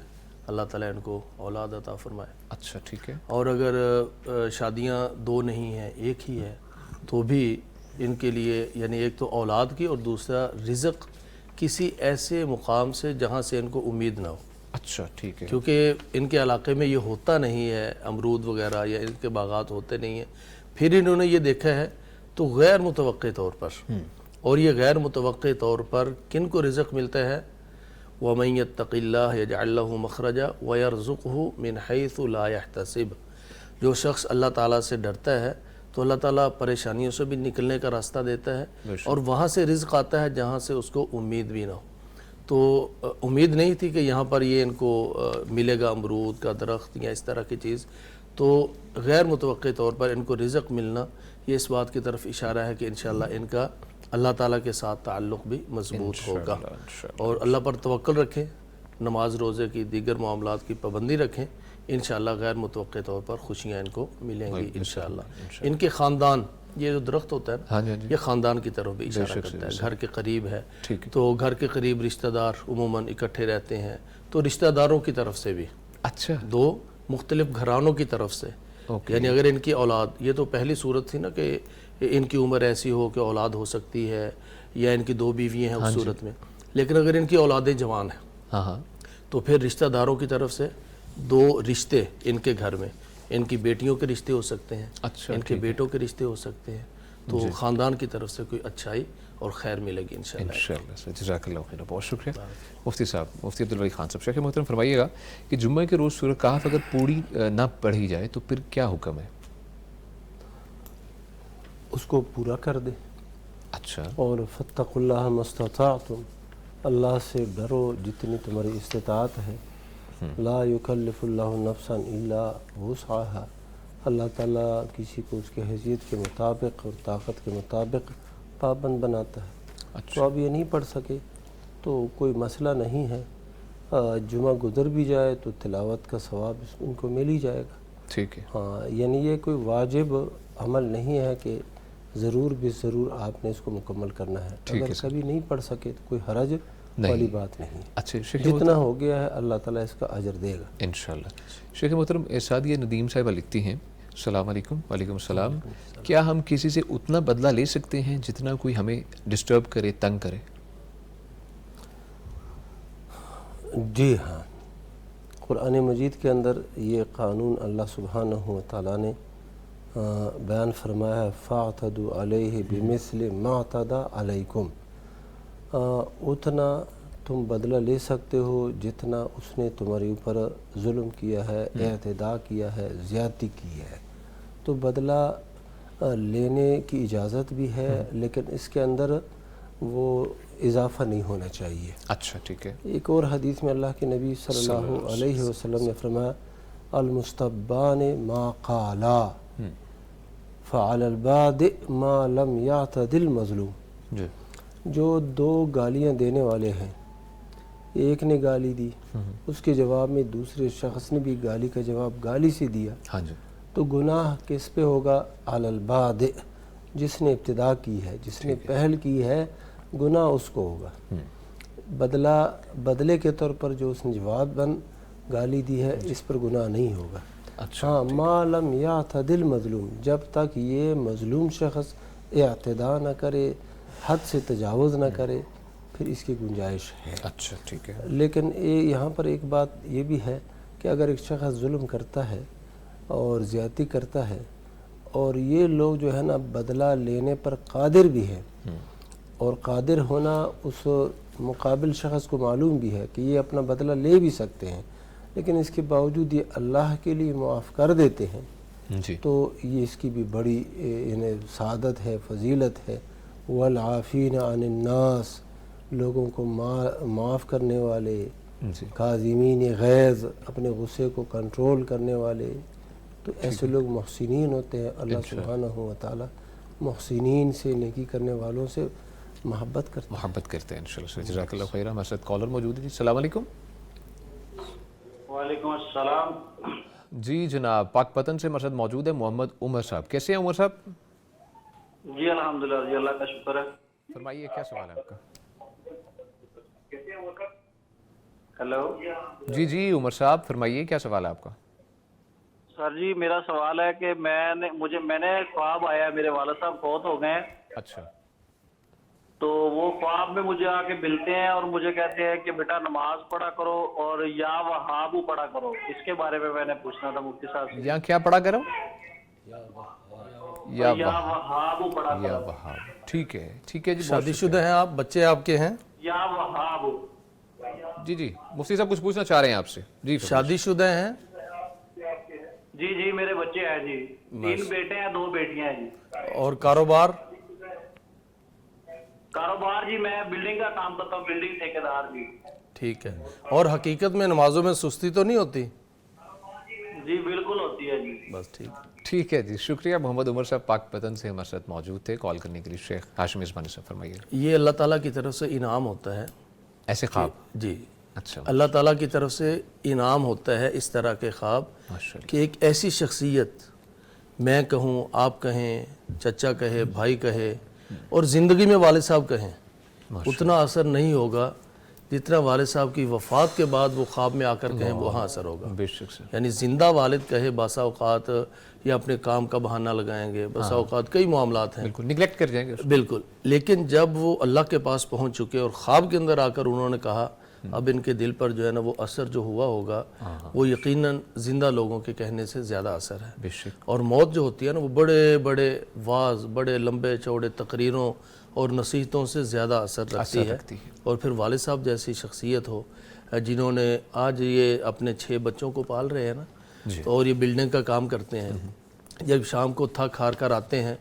اللہ تعالیٰ ان کو اولاد عطا فرمائے، اچھا ٹھیک ہے، اور اگر شادیاں 2 نہیں ہیں، ایک ہی ہے، تو بھی ان کے لیے یعنی ایک تو اولاد کی، اور دوسرا رزق کسی ایسے مقام سے جہاں سے ان کو امید نہ ہو، اچھا ٹھیک ہے، کیونکہ ان کے علاقے میں یہ ہوتا نہیں ہے، امرود وغیرہ یا ان کے باغات ہوتے نہیں ہیں، پھر انہوں نے یہ دیکھا ہے تو غیر متوقع طور پر، اور یہ غیر متوقع طور پر کن کو رزق ملتا ہے؟ وَمَن يَتَّقِ اللَّهَ يَجْعَل لَّهُ مَخْرَجًا وَيَرْزُقْهُ مِنْ حَيْثُ لَا يَحْتَسِبُ، جو شخص اللہ تعالیٰ سے ڈرتا ہے تو اللہ تعالیٰ پریشانیوں سے بھی نکلنے کا راستہ دیتا ہے، اور وہاں سے رزق آتا ہے جہاں سے اس کو امید بھی نہ ہو۔ تو امید نہیں تھی کہ یہاں پر یہ ان کو ملے گا امرود کا درخت یا اس طرح کی چیز، تو غیر متوقع طور پر ان کو رزق ملنا یہ اس بات کی طرف اشارہ ہے کہ انشاءاللہ ان کا اللہ تعالیٰ کے ساتھ تعلق بھی مضبوط ہوگا، اور اللہ پر توکل رکھیں، نماز روزے کی دیگر معاملات کی پابندی رکھیں، انشاءاللہ غیر متوقع طور پر خوشیاں ان کو ملیں گی انشاءاللہ۔ ان کے خاندان، یہ جو درخت ہوتا ہے یہ خاندان کی طرف بھی اشارہ کرتا ہے، گھر کے قریب ہے تو گھر کے قریب رشتہ دار عموماً اکٹھے رہتے ہیں، تو رشتہ داروں کی طرف سے بھی، اچھا 2 مختلف گھرانوں کی طرف سے، یعنی اگر ان کی اولاد، یہ تو پہلی صورت تھی نا کہ ان کی عمر ایسی ہو کہ اولاد ہو سکتی ہے، یا ان کی 2 بیویاں ہیں اس صورت میں، لیکن اگر ان کی اولادیں جوان ہیں تو پھر رشتہ داروں کی طرف سے 2 رشتے ان کے گھر میں، ان کی بیٹیوں کے رشتے ہو سکتے ہیں، ان کے بیٹوں کے رشتے ہو سکتے ہیں، تو خاندان کی طرف سے کوئی اچھائی اور خیر ملے گی انشاءاللہ۔ انشاءاللہ، جزاک اللہ خیر، بہت شکریہ مفتی صاحب، مفتی عبدالولی خان صاحب۔ شیخ محترم فرمائیے گا کہ جمعہ کے روز سورہ کہف اگر پوری نہ پڑھی جائے تو پھر کیا حکم ہے؟ اس کو پورا کر دے، اچھا، اور فاتقوا اللہ ما استطعتم، اللہ سے ڈرو جتنی تمہاری استطاعت ہے، لا یکلف اللہ نفسا الا وسعها، اللہ تعالیٰ کسی کو اس کے حیثیت کے مطابق اور طاقت کے مطابق پابند بناتا ہے، تو آپ یہ نہیں پڑھ سکے تو کوئی مسئلہ نہیں ہے، جمعہ گزر بھی جائے تو تلاوت کا ثواب ان کو مل ہی جائے گا۔ ٹھیک ہے، ہاں، یعنی یہ کوئی واجب عمل نہیں ہے کہ ضرور بھی ضرور آپ نے اس کو مکمل کرنا ہے۔ اگر کبھی نہیں پڑھ سکے تو کوئی حرج والی بات نہیں، اچھا شیخ جتنا ہو گیا ہے اللہ تعالیٰ اس کا اجر دے گا انشاءاللہ۔ شیخ محترم سعدیہ ندیم صاحبہ لکھتی ہیں، السلام علیکم۔ وعلیکم السلام۔ کیا ہم کسی سے اتنا بدلہ لے سکتے ہیں جتنا کوئی ہمیں ڈسٹرب کرے، تنگ کرے؟ جی ہاں، قرآن مجید کے اندر یہ قانون اللہ سبحانہ و تعالیٰ نے بیان فرمایا ہے، فَاعْتَدُوا عَلَيْهِ بِمِثْلِ مَا اعْتَدَى عَلَيْكُمْ، اتنا تم بدلہ لے سکتے ہو جتنا اس نے تمہارے اوپر ظلم کیا ہے، اعتداء کیا ہے، زیادتی کی ہے۔ تو بدلہ لینے کی اجازت بھی ہے، لیکن اس کے اندر وہ اضافہ نہیں ہونا چاہیے۔ اچھا ٹھیک ہے۔ ایک اور حدیث میں اللہ کے نبی صلی اللہ علیہ وسلم نے فرمایا، المستبان ما قالا فعلی البادئ ما لم یعتد المظلوم، جی جو دو گالیاں دینے والے ہیں، ایک نے گالی دی، اس کے جواب میں دوسرے شخص نے بھی گالی کا جواب گالی سے دیا، ہاں جی، تو گناہ کس پہ ہوگا؟ علی البادئ، جس نے ابتدا کی ہے، جس نے پہل کی ہے، گناہ اس کو ہوگا۔ بدلے کے طور پر جو اس نے جواب گالی دی ہے، اس پر گناہ نہیں ہوگا۔ ہاں، ما لم یعتد المظلوم، جب تک یہ مظلوم شخص اعتداء نہ کرے، حد سے تجاوز نہ کرے، پھر اس کی گنجائش ہے۔ اچھا ٹھیک ہے۔ لیکن یہاں پر ایک بات یہ بھی ہے کہ اگر ایک شخص ظلم کرتا ہے اور زیادتی کرتا ہے، اور یہ لوگ جو ہے نا بدلہ لینے پر قادر بھی ہیں، اور قادر ہونا اس مقابل شخص کو معلوم بھی ہے کہ یہ اپنا بدلہ لے بھی سکتے ہیں، لیکن اس کے باوجود یہ اللہ کے لیے معاف کر دیتے ہیں، جی تو یہ اس کی بھی بڑی یعنی سعادت ہے، فضیلت ہے۔ والعافین عن الناس، لوگوں کو معاف کرنے والے، کاظمین غیظ، اپنے غصے کو کنٹرول کرنے والے، تو ایسے لوگ محسنین ہوتے ہیں۔ اللہ سبحانہ و تعالی محسنین سے، نیکی کرنے والوں سے محبت کرتے ہیں انشاءاللہ۔ جزاک اللہ خیرہ۔ ہمارے ساتھ کالر موجود ہے۔ السلام علیکم۔ وعلیکم السلام۔ جی جناب، پاک پتن سے ہمارے ساتھ موجود ہے محمد عمر صاحب۔ کیسے ہیں عمر صاحب؟ جی الحمدللہ، جی اللہ کا شکر ہے۔ فرمائیے کیا سوال ہے آپ کا؟ ہیلو جی جی عمر صاحب فرمائیے کیا سوال ہے آپ کا؟ سر جی، میرا سوال ہے کہ میں نے خواب آیا ہے، میرے والد صاحب فوت ہو گئے ہیں، اچھا، تو وہ خواب میں مجھے آ کے ملتے ہیں اور مجھے کہتے ہیں کہ بیٹا نماز پڑھا کرو اور یا وہابو پڑھا کرو۔ اس کے بارے میں نے پوچھنا تھا مفتی صاحب سے۔ یا کیا پڑھا کرو؟ یا وہابو پڑھا یا کرو۔ وہاب۔ ٹھیک ہے ٹھیک ہے جی۔ شادی شدہ ہیں آپ؟ بچے آپ کے ہیں؟ یا وہابو۔ جی جی مفتی صاحب کچھ پوچھنا چاہ رہے ہیں آپ سے؟ جی شادی شدہ ہیں؟ جی جی میرے بچے ہیں جی، 3 بیٹے ہیں 2 بیٹیاں ہیں جی۔ اور کاروبار؟ کاروبار جی میں بلڈنگ کا کام کرتا ہوں، بلڈنگ ٹھیکیدار جی۔ ٹھیک ہے۔ اور حقیقت میں نمازوں میں سستی تو نہیں ہوتی؟ جی بالکل ہوتی ہے جی۔ بس ٹھیک۔ ٹھیک ہے جی، شکریہ محمد عمر صاحب پاک پتن سے ہمارے ساتھ موجود تھے کال کرنے کے لیے۔ شیخ ہاشم عثمانی صاحب فرمائیے۔ یہ اللہ تعالیٰ کی طرف سے انعام ہوتا ہے ایسے خواب؟ جی، اچھا، اللہ تعالیٰ کی طرف سے انعام ہوتا ہے اس طرح کے خواب ماشاءاللہ۔ کہ ایک ایسی شخصیت، میں کہوں، آپ کہیں، چچا کہے، بھائی کہے، اور زندگی میں والد صاحب کہیں، اتنا اثر نہیں ہوگا جتنا والد صاحب کی وفات کے بعد وہ خواب میں آ کر کہیں وہاں اثر ہوگا۔ بے شک سر۔ یعنی زندہ والد کہے باسا اوقات یا اپنے کام کا بہانہ لگائیں گے، باسا اوقات کئی معاملات ہیں، بالکل نگلیکٹ کر جائیں گے۔ بالکل، لیکن جب وہ اللہ کے پاس پہنچ چکے اور خواب کے اندر آ کر انہوں نے کہا، اب ان کے دل پر جو ہے نا وہ اثر جو ہوا ہوگا وہ یقیناً زندہ لوگوں کے کہنے سے زیادہ اثر ہے۔ بے شک۔ اور موت جو ہوتی ہے نا وہ بڑے بڑے واعظ، بڑے لمبے چوڑے تقریروں اور نصیحتوں سے زیادہ اثر رکھتی ہے۔ اور پھر والد صاحب جیسی شخصیت ہو جنہوں نے آج یہ اپنے 6 بچوں کو پال رہے ہیں نا، اور یہ بلڈنگ کا کام کرتے ہیں، جب شام کو تھک ہار کر آتے ہیں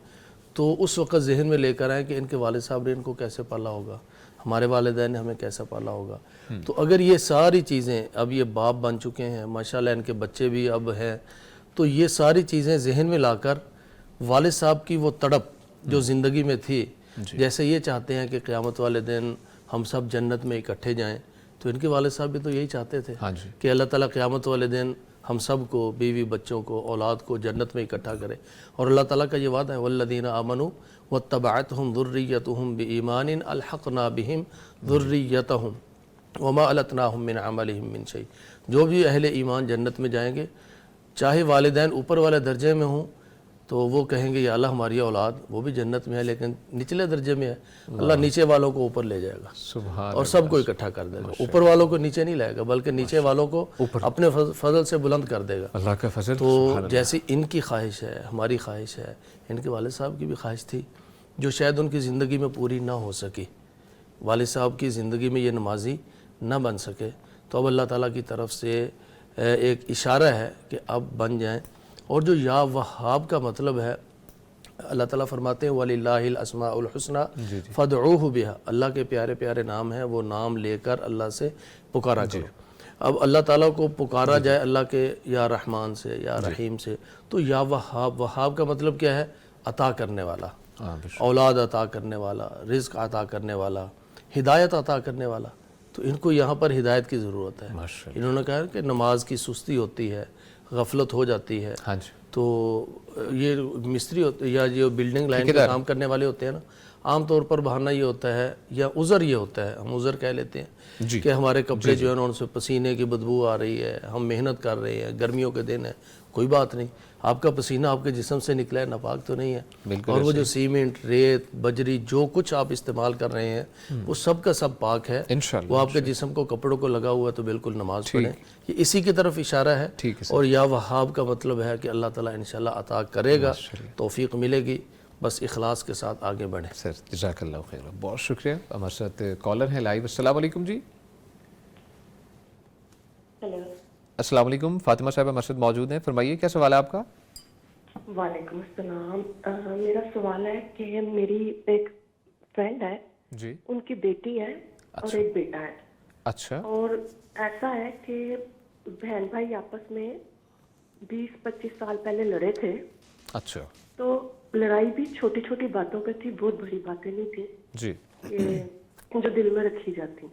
تو اس وقت ذہن میں لے کر آئیں کہ ان کے والد صاحب نے ان کو کیسے پالا ہوگا، ہمارے والدین نے ہمیں کیسا پالا ہوگا۔ تو اگر یہ ساری چیزیں، اب یہ باپ بن چکے ہیں ماشاءاللہ، ان کے بچے بھی اب ہیں، تو یہ ساری چیزیں ذہن میں لا کر والد صاحب کی وہ تڑپ جو زندگی میں تھی جیسے یہ چاہتے ہیں کہ قیامت والے دن ہم سب جنت میں اکٹھے جائیں، تو ان کے والد صاحب بھی تو یہی چاہتے تھے کہ اللہ تعالیٰ قیامت والے دن ہم سب کو، بیوی بچوں کو، اولاد کو جنت میں اکٹھا کرے. اور اللہ تعالیٰ کا یہ وعدہ ہے والذین آمنوا واتبعتہم ذریتہم بایمان الحقنا بہم ذریتہم وما التناہم من عملہم من شیء. جو بھی اہل ایمان جنت میں جائیں گے، چاہے والدین اوپر والے درجے میں ہوں تو وہ کہیں گے یا اللہ ہماری اولاد وہ بھی جنت میں ہے لیکن نچلے درجے میں ہے، اللہ نیچے والوں کو اوپر لے جائے گا سبحان اور سب کو اکٹھا کر دے گا. اوپر والوں کو نیچے نہیں لائے گا بلکہ نیچے والوں کو اپنے فضل سے بلند کر دے گا. اللہ کا فضل. تو جیسی ان کی خواہش ہے، ہماری خواہش ہے، ان کے والد صاحب کی بھی خواہش تھی جو شاید ان کی زندگی میں پوری نہ ہو سکی. والد صاحب کی زندگی میں یہ نمازی نہ بن سکے، تو اب اللہ تعالیٰ کی طرف سے ایک اشارہ ہے کہ اب بن جائیں. اور جو یا وہاب کا مطلب ہے، اللہ تعالیٰ فرماتے ہیں وَلِلَّهِ الْأَسْمَاءُ الْحُسْنَى فَادْعُوهُ بِهَا. اللہ کے پیارے پیارے نام ہیں، وہ نام لے کر اللہ سے پکارا کرو. اب اللہ تعالیٰ کو پکارا جائے اللہ کے یا رحمان سے یا رحیم سے، تو یا وہاب، وہاب کا مطلب کیا ہے؟ عطا کرنے والا، اولاد عطا کرنے والا، رزق عطا کرنے والا، ہدایت عطا کرنے والا. تو ان کو یہاں پر ہدایت کی ضرورت ہے. انہوں نے کہا کہ نماز کی سستی ہوتی ہے، غفلت ہو جاتی ہے. تو یہ مستری ہوتے یا جو بلڈنگ لائن کے کام کرنے والے ہوتے ہیں نا، عام طور پر بہانہ یہ ہوتا ہے یا عذر یہ ہوتا ہے، ہم عذر کہہ لیتے ہیں کہ ہمارے کپڑے جو ہیں ان سے پسینے کی بدبو آ رہی ہے، ہم محنت کر رہے ہیں، گرمیوں کے دن ہے. کوئی بات نہیں، آپ کا پسینہ آپ کے جسم سے نکلا ہے، ناپاک تو نہیں ہے. اور وہ جو سیمنٹ، ریت، بجری، جو کچھ آپ استعمال کر رہے ہیں وہ سب کا سب پاک ہے. وہ آپ کے جسم کو، کپڑوں کو لگا ہوا ہے تو بالکل نماز پڑھیں. یہ اسی کی طرف اشارہ ہے. اور یا وہاب کا مطلب ہے کہ اللہ تعالیٰ انشاءاللہ عطا کرے گا، توفیق ملے گی، بس اخلاص کے ساتھ آگے بڑھیں. سر جزاک اللہ خیر، بہت شکریہ. ہمارے ساتھ کالر ہیں لائیو. السلام علیکم جی. السلام علیکم، فاطمہ صاحبہ ہمارے ساتھ موجود ہیں، فرمائیے کیا سوال ہے آپ کا؟ وعلیکم السلام. میرا سوال ہے کہ میری ایک فرینڈ ہے جی، ان کی بیٹی ہے اور ایک بیٹا ہے. اچھا. اور ایسا ہے کہ بہن بھائی آپس میں 20-25 سال پہلے لڑے تھے. اچھا. تو لڑائی بھی چھوٹی چھوٹی باتوں پہ تھی، بہت بڑی باتیں نہیں تھی جی، کہ جو دل میں رکھی جاتی.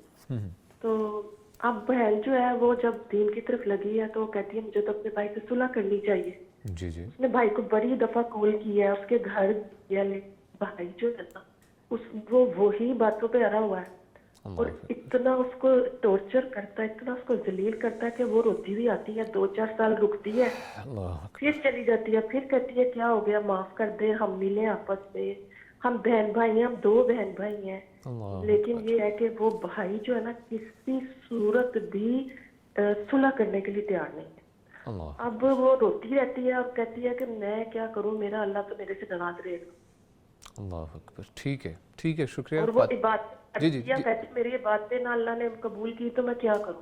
تو اب بہن جو ہے وہ جب دین کی طرف لگی ہے تو وہ کہتی ہے مجھے تو اپنے بھائی سے صلح کرنی چاہیے. جی جی. اس نے بھائی کو بڑی دفعہ کال کیا ہے، اس کے گھر گیا، بھائی جو ہے نا وہ وہی باتوں پہ اڑا ہوا ہے اور اتنا اس کو ٹارچر کرتا ہے، اتنا اس کو ذلیل کرتا ہے کہ وہ روتی بھی آتی ہے، 2-4 سال رکتی ہے، پھر چلی جاتی ہے، پھر کہتی ہے کیا ہو گیا، معاف کر دے، ہم ملے آپس میں، ہم بہن بھائی ہیں، ہم 2 بہن بھائی ہیں. لیکن یہ ہے کہ وہ بھائی جو ہے نا کسی صورت بھی صلح کرنے کے لیے تیار نہیں ہے. اب وہ روتی رہتی ہے اور کہتی ہے کہ میں کیا کروں، میرا اللہ تو میرے سے ناراض رہے گا. اللہ اکبر. ٹھیک ہے ٹھیک ہے، شکریہ. اور وہ عبادت کہتی میری عبادتیں نہ اللہ نے قبول کی تو میں کیا کروں.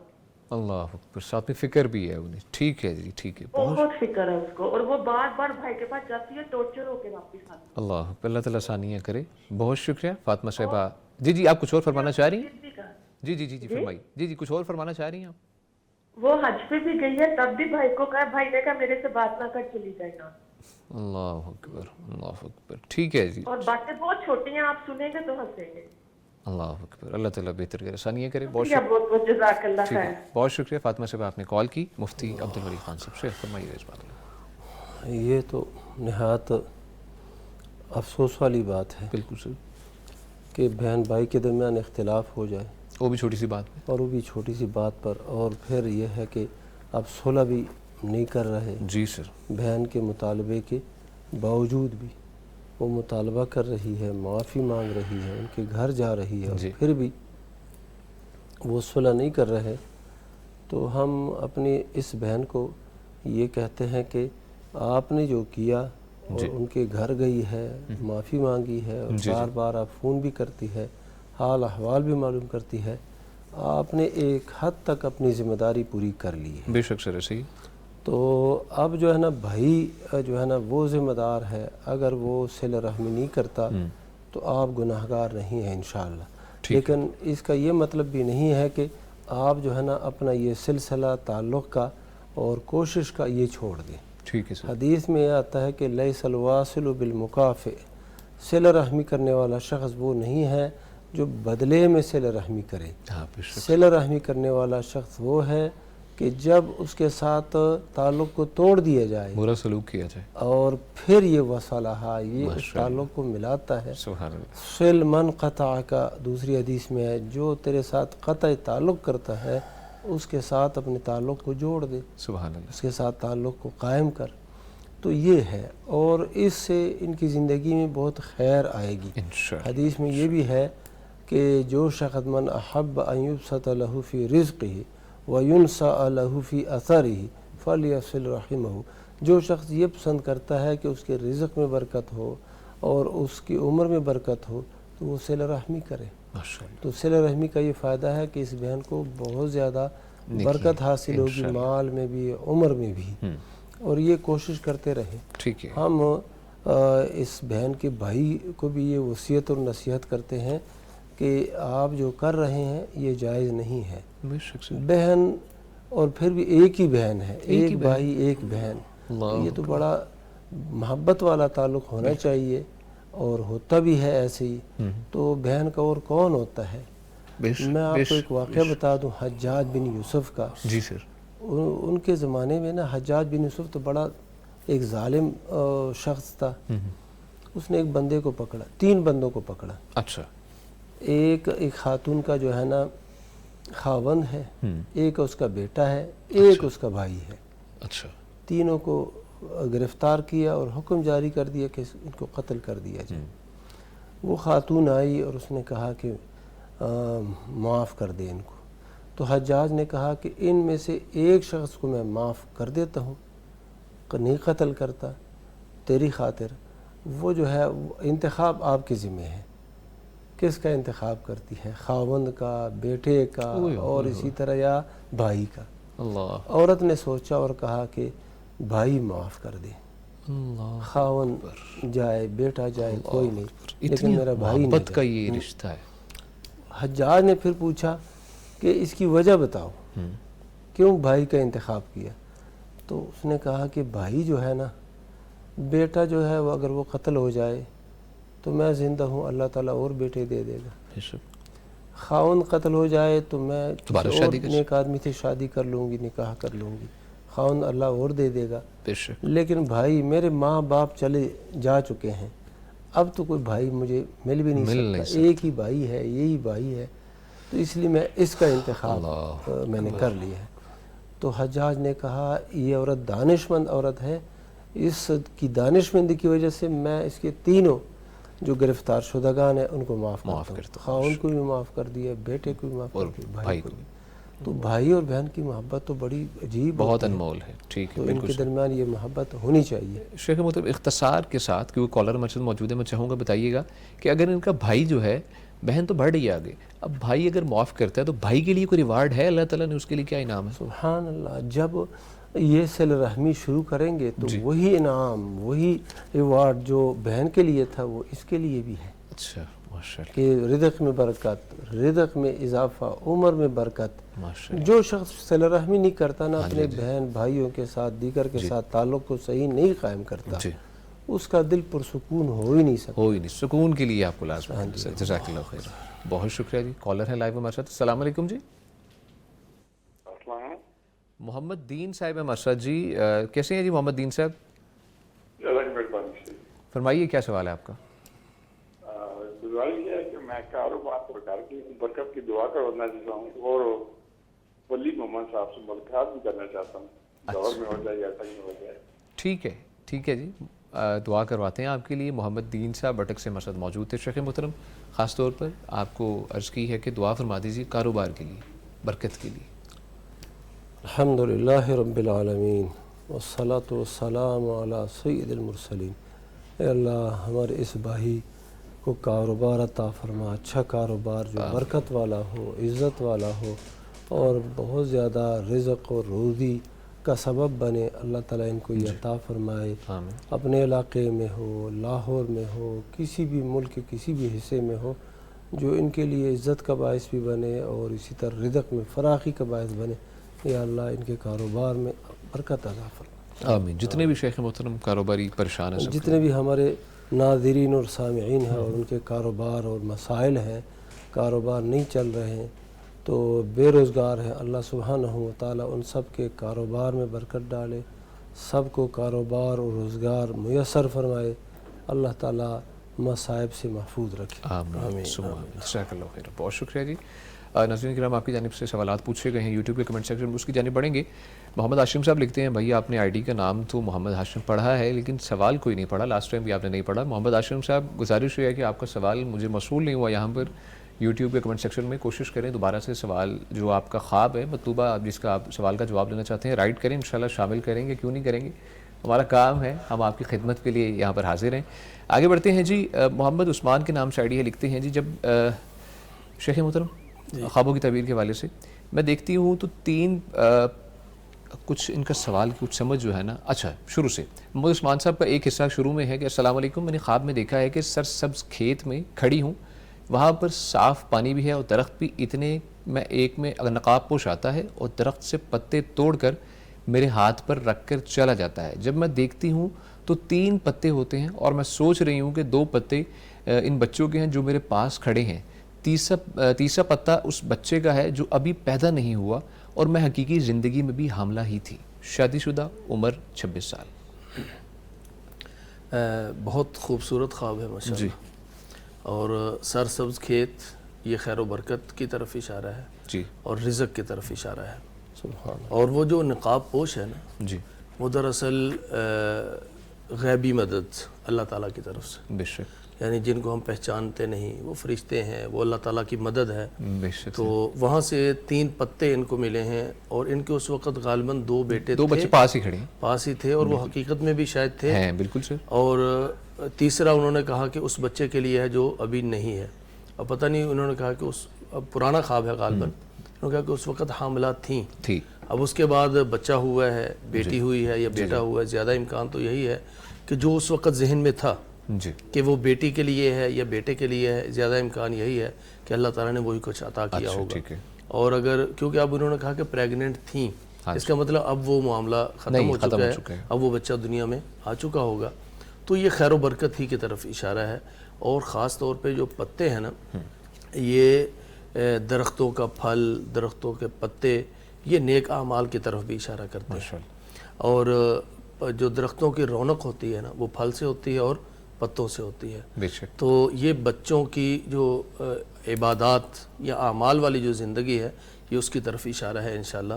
اللہ اکبر. ساتھ میں فکر بھی ہے انہیں. ٹھیک ہے جی، ٹھیک ہے. بہت فکر ہے اس کو اور وہ بار بار بھائی کے پاس جاتی ہے، ٹارچر ہو کے واپس آتی ہے. اللہ اکبر. اللہ تعالیٰ آسانیاں کرے. بہت شکریہ فاطمہ صاحبہ. جی جی، آپ کچھ اور فرمانا چاہ رہی ہیں؟ جی جی جی جی فرمائیے. جی جی، کچھ اور فرمانا چاہ رہی ہیں آپ؟ وہ حج پہ بھی گئی ہے، تب بھی بھائی کو کہا، بھائی نے کہا میرے سے بات نہ کر، چلی جائے گا. اللہ اکبر اللہ اکبر. ٹھیک ہے جی. اور باتیں بہت چھوٹی ہیں، آپ سنیں گے تو ہنسیں گے. اللہ اکبر. اللہ تعالیٰ بہتر کرے، آسانیاں کرے. بہت بہت جزاک اللہ خیر. بہت شکریہ فاطمہ صاحب، آپ نے کال کی. مفتی عبدالولی خان صاحب سے فرمائیے اس بات میں. یہ تو نہایت افسوس والی بات ہے. بالکل سر. کہ بہن بھائی کے درمیان اختلاف ہو جائے، وہ بھی چھوٹی سی بات ہے، اور وہ بھی چھوٹی سی بات پر، اور پھر یہ ہے کہ اب صلح بھی نہیں کر رہے. جی سر. بہن کے مطالبے کے باوجود بھی وہ مطالبہ کر رہی ہے، معافی مانگ رہی ہے، ان کے گھر جا رہی ہے، اور پھر بھی وہ صلح نہیں کر رہے. تو ہم اپنی اس بہن کو یہ کہتے ہیں کہ آپ نے جو کیا اور ان کے گھر گئی ہے، معافی مانگی ہے، اور بار بار آپ فون بھی کرتی ہے، حال احوال بھی معلوم کرتی ہے، آپ نے ایک حد تک اپنی ذمہ داری پوری کر لی ہے. بے شک سر ایسے ہی. تو اب جو ہے نا بھائی جو ہے نا وہ ذمہ دار ہے. اگر وہ صلہ رحمی نہیں کرتا تو آپ گناہ گار نہیں ہیں انشاءاللہ. لیکن اس کا یہ مطلب بھی نہیں ہے کہ آپ جو ہے نا اپنا یہ سلسلہ تعلق کا اور کوشش کا یہ چھوڑ دیں. ٹھیک ہے سر. حدیث میں یہ آتا ہے کہ لیس الواصل بالمکافئ، صلہ رحمی کرنے والا شخص وہ نہیں ہے جو بدلے میں صلہ رحمی کرے. ہاں بے شک. صلہ رحمی کرنے والا شخص وہ ہے کہ جب اس کے ساتھ تعلق کو توڑ دیا جائے برا سلوک کیا جائے. اور پھر یہ وصلہ یہ اس تعلق کو ملاتا ہے. سبحان اللہ. صل من قطع کا دوسری حدیث میں ہے جو تیرے ساتھ قطع تعلق کرتا ہے اس کے ساتھ اپنے تعلق کو جوڑ دے, سبحان اللہ. اس کے ساتھ تعلق کو قائم کر. تو یہ ہے, اور اس سے ان کی زندگی میں بہت خیر آئے گی. انشاءاللہ. حدیث میں یہ بھی ہے کہ جو شخص من احب ان یبسط له فی رزقہ وینسأ له فی اثرہ فلیصل رحمہ, جو شخص یہ پسند کرتا ہے کہ اس کے رزق میں برکت ہو اور اس کی عمر میں برکت ہو تو وہ صلہ رحمی کرے. ماشاءاللہ. تو صلہ رحمی کا یہ فائدہ ہے کہ اس بہن کو بہت زیادہ برکت حاصل ہوگی, مال میں بھی عمر میں بھی, اور یہ کوشش کرتے رہیں. ٹھیک ہے. ہم اس بہن کے بھائی کو بھی یہ وصیت اور نصیحت کرتے ہیں کہ آپ جو کر رہے ہیں یہ جائز نہیں ہے. بے شک. بہن اور پھر بھی ایک ہی بہن ہے, ایک بھائی ایک بہن, یہ تو بڑا محبت والا تعلق ہونا چاہیے اور ہوتا بھی ہے ایسے ہی. تو بہن کا اور کون ہوتا ہے؟ میں آپ کو ایک واقعہ بتا دوں حجاج بن یوسف کا. جی سر. ان کے زمانے میں نا حجاج بن یوسف تو بڑا ایک ظالم شخص تھا. اس نے ایک بندے کو پکڑا, 3 بندوں کو پکڑا. اچھا. ایک خاتون کا جو ہے نا خاوند ہے, ایک اس کا بیٹا ہے, ایک اس کا بھائی ہے. اچھا. تینوں کو گرفتار کیا اور حکم جاری کر دیا کہ ان کو قتل کر دیا جائے. وہ خاتون آئی اور اس نے کہا کہ معاف کر دے ان کو. تو حجاج نے کہا کہ ان میں سے ایک شخص کو میں معاف کر دیتا ہوں, نہیں قتل کرتا تیری خاطر. وہ جو ہے انتخاب آپ کے ذمہ ہے. کس کا انتخاب کرتی ہے؟ خاوند کا, بیٹے کا, اور اسی طرح یا بھائی کا. اللہ. عورت نے سوچا اور کہا کہ بھائی معاف کر دے, خاوند جائے, بیٹا جائے, کوئی نہیں, لیکن میرا بھائی محبت کا یہ رشتہ ہے. حجاج نے پھر پوچھا کہ اس کی وجہ بتاؤ, کیوں بھائی کا انتخاب کیا؟ تو اس نے کہا کہ بھائی جو ہے نا, بیٹا جو ہے وہ اگر وہ قتل ہو جائے تو میں زندہ ہوں, اللہ تعالیٰ اور بیٹے دے دے گا. خاوند قتل ہو جائے تو میں کسی اور نیک آدمی سے شادی کر لوں گی, نکاح کر لوں گی, خاوند اللہ اور دے دے گا. لیکن بھائی میرے ماں باپ چلے جا چکے ہیں, اب تو کوئی بھائی مجھے مل بھی نہیں سکتا, ایک ہی بھائی ہے, یہی بھائی ہے, تو اس لیے میں اس کا انتخاب میں نے کر لیا ہے. تو حجاج نے کہا یہ عورت دانشمند عورت ہے, اس کی دانشمندی کی وجہ سے میں اس کے تینوں جو گرفتار شدگان ہیں ان کو معاف کرتا ہوں. خاوند کو بھی معاف کر دیا, بیٹے کو بھی معاف کر دیا, بھائی کو بھی. تو بھائی اور بہن کی محبت تو بڑی عجیب, بہت انمول ہے. ٹھیک ہے, تو ان کے درمیان یہ محبت ہونی چاہیے. شیخ محترم اختصار کے ساتھ, کیونکہ کالر مرشد موجود ہے, میں چاہوں گا بتائیے گا کہ اگر ان کا بھائی جو ہے, بہن تو بڑھ رہی ہے آگے, اب بھائی اگر معاف کرتا ہے تو بھائی کے لیے کوئی ریوارڈ ہے؟ اللہ تعالیٰ نے اس کے لیے کیا انعام ہے؟ سبحان اللہ. جب یہ صلہ رحمی شروع کریں گے تو وہی انعام, وہی ریوارڈ جو بہن کے لیے تھا وہ اس کے لیے بھی ہے. اچھا, ماشاءاللہ. کہ رزق میں برکت, رزق میں اضافہ, عمر میں برکت. جو شخص صلہ رحمی نہیں کرتا نا, اپنے بہن بھائیوں کے ساتھ, دیگر کے ساتھ تعلق کو صحیح نہیں قائم کرتا, اس کا دل پرسکون ہو ہی نہیں سکتا. ہو ہی نہیں, سکون کے لیے آپ کو لازم ہے. جزاک اللہ خیر. بہت شکریہ جی. کالر ہے لائیو ہمارے ساتھ. السلام علیکم جی. محمد دین صاحب مرشد جی, کیسے ہیں جی محمد دین صاحب؟ فرمائیے کیا سوال ہے آپ کا؟ سوال یہ ہے کہ میں کاروبار پر گھر کی برکت کی دعا کرنا چاہتا ہوں اور ولی محمد صاحب سے ملاقات بھی کرنا چاہتا ہوں. دور میں ہو جائے یا کہیں ہو جائے. ٹھیک ہے, ٹھیک ہے جی, دعا کرواتے ہیں آپ کے لیے. محمد دین صاحب بٹک سے مرشد موجود تھے. شیخ محترم خاص طور پر آپ کو عرض کی ہے کہ دعا فرما دیجیے کاروبار کے لیے, برکت کے لیے. الحمدللہ رب العالمین والصلاة والسلام علی سید المرسلین. اے اللہ ہمارے اس بھائی کو کاروبار عطا فرما, اچھا کاروبار جو برکت والا ہو, عزت والا ہو, اور بہت زیادہ رزق اور روزی کا سبب بنے. اللہ تعالیٰ ان کو یہ عطا فرمائے. اپنے علاقے میں ہو, لاہور میں ہو, کسی بھی ملک کے کسی بھی حصے میں ہو, جو ان کے لیے عزت کا باعث بھی بنے اور اسی طرح رزق میں فراخی کا باعث بنے. یا اللہ ان کے کاروبار میں برکت عطا فرما. آمین. جتنے بھی شیخ محترم کاروباری پریشان ہیں, جتنے بھی ہمارے ناظرین اور سامعین ہیں اور ان کے کاروبار اور مسائل ہیں، کاروبار نہیں چل رہے ہیں تو بے روزگار ہیں، اللہ سبحانہ و تعالیٰ ان سب کے کاروبار میں برکت ڈالے، سب کو کاروبار اور روزگار میسر فرمائے، اللہ تعالیٰ مصائب سے محفوظ رکھے۔ آمین ثم آمین۔ جزاک اللہ خیر، بہت شکریہ جی۔ ناظرین کرام، آپ کی جانب سے سوالات پوچھے گئے ہیں یوٹیوب کے کمنٹ سیکشن میں، اس کی جانب بڑھیں گے۔ محمد ہاشم صاحب لکھتے ہیں بھائی آپ نے آئی ڈی کا نام تو محمد ہاشم پڑھا ہے لیکن سوال کوئی نہیں پڑھا، لاسٹ ٹائم بھی آپ نے نہیں پڑھا۔ محمد ہاشم صاحب گزارش یہ ہے کہ آپ کا سوال مجھے موصول نہیں ہوا یہاں پر یوٹیوب کے کمنٹ سیکشن میں، کوشش کریں دوبارہ سے سوال جو آپ کا خواب ہے مطلوبہ، آپ جس کا آپ سوال کا جواب لینا چاہتے ہیں رائٹ کریں، انشاءاللہ شامل کریں گے، کیوں نہیں کریں گے، ہمارا کام ہے، ہم آپ کی خدمت کے لیے یہاں پر حاضر ہیں۔ آگے بڑھتے ہیں جی۔ محمد عثمان کے نام سے آئی ڈی ہے، لکھتے ہیں جی جب شیخ محترم خوابوں کی تعبیر کے حوالے سے میں دیکھتی ہوں تو تین کچھ ان کا سوال کچھ سمجھ جو ہے نا، اچھا شروع سے محمد عثمان صاحب کا ایک حصہ شروع میں ہے کہ السلام علیکم، میں نے خواب میں دیکھا ہے کہ سرسبز کھیت میں کھڑی ہوں، وہاں پر صاف پانی بھی ہے اور درخت بھی اتنے میں ایک میں اگر نقاب پوش آتا ہے اور درخت سے پتے توڑ کر میرے ہاتھ پر رکھ کر چلا جاتا ہے، جب میں دیکھتی ہوں تو 3 پتے ہوتے ہیں اور میں سوچ رہی ہوں کہ 2 پتے ان بچوں کے ہیں جو میرے پاس کھڑے ہیں، تیسرا پتا اس بچے کا ہے جو ابھی پیدا نہیں ہوا اور میں حقیقی زندگی میں بھی حاملہ ہی تھی، شادی شدہ، عمر 26 سال۔ بہت خوبصورت خواب ہے ماشاءاللہ جی، اور سرسبز کھیت یہ خیر و برکت کی طرف اشارہ ہے جی، اور رزق کی طرف اشارہ ہے، سبحان اور وہ جو نقاب پوش ہے نا جی، وہ دراصل غیبی مدد اللہ تعالیٰ کی طرف سے، بے شک، یعنی جن کو ہم پہچانتے نہیں وہ فرشتے ہیں، وہ اللہ تعالیٰ کی مدد ہے، بے شک۔ تو وہاں سے 3 پتے ان کو ملے ہیں اور ان کے اس وقت غالباً 2 بیٹے 2 بچے پاس ہی کھڑے ہیں، پاس ہی تھے اور وہ حقیقت میں بھی شاید تھے، ہیں بالکل سر، اور تیسرا انہوں نے کہا کہ اس بچے کے لیے ہے جو ابھی نہیں ہے، اور پتہ نہیں انہوں نے کہا کہ اس اب پرانا خواب ہے غالباً، انہوں نے کہا کہ اس وقت حاملہ تھیں، تھی، اب اس کے بعد بچہ ہوا ہے، بیٹی ہوئی ہے یا بیٹا ہوا ہے، زیادہ امکان تو یہی ہے کہ جو اس وقت ذہن میں تھا جی، کہ وہ بیٹی کے لیے ہے یا بیٹے کے لیے ہے، زیادہ امکان یہی ہے کہ اللہ تعالیٰ نے وہی کچھ عطا کیا اچھا ہوگا، ٹھیک ہے، اور اگر کیونکہ اب انہوں نے کہا کہ پریگننٹ تھیں، اس کا مطلب اب وہ معاملہ ختم ہو چکا ہے، اب وہ بچہ دنیا میں آ چکا ہوگا، تو یہ خیر و برکت ہی کی طرف اشارہ ہے، اور خاص طور پہ جو پتے ہیں نا یہ درختوں کا پھل، درختوں کے پتے یہ نیک اعمال کی طرف بھی اشارہ کرتے ہیں، اور جو درختوں کی رونق ہوتی ہے نا وہ پھل سے ہوتی ہے اور پتوں سے ہوتی ہے، بے شک، تو یہ بچوں کی جو عبادات یا اعمال والی جو زندگی ہے یہ اس کی طرف اشارہ ہے انشاءاللہ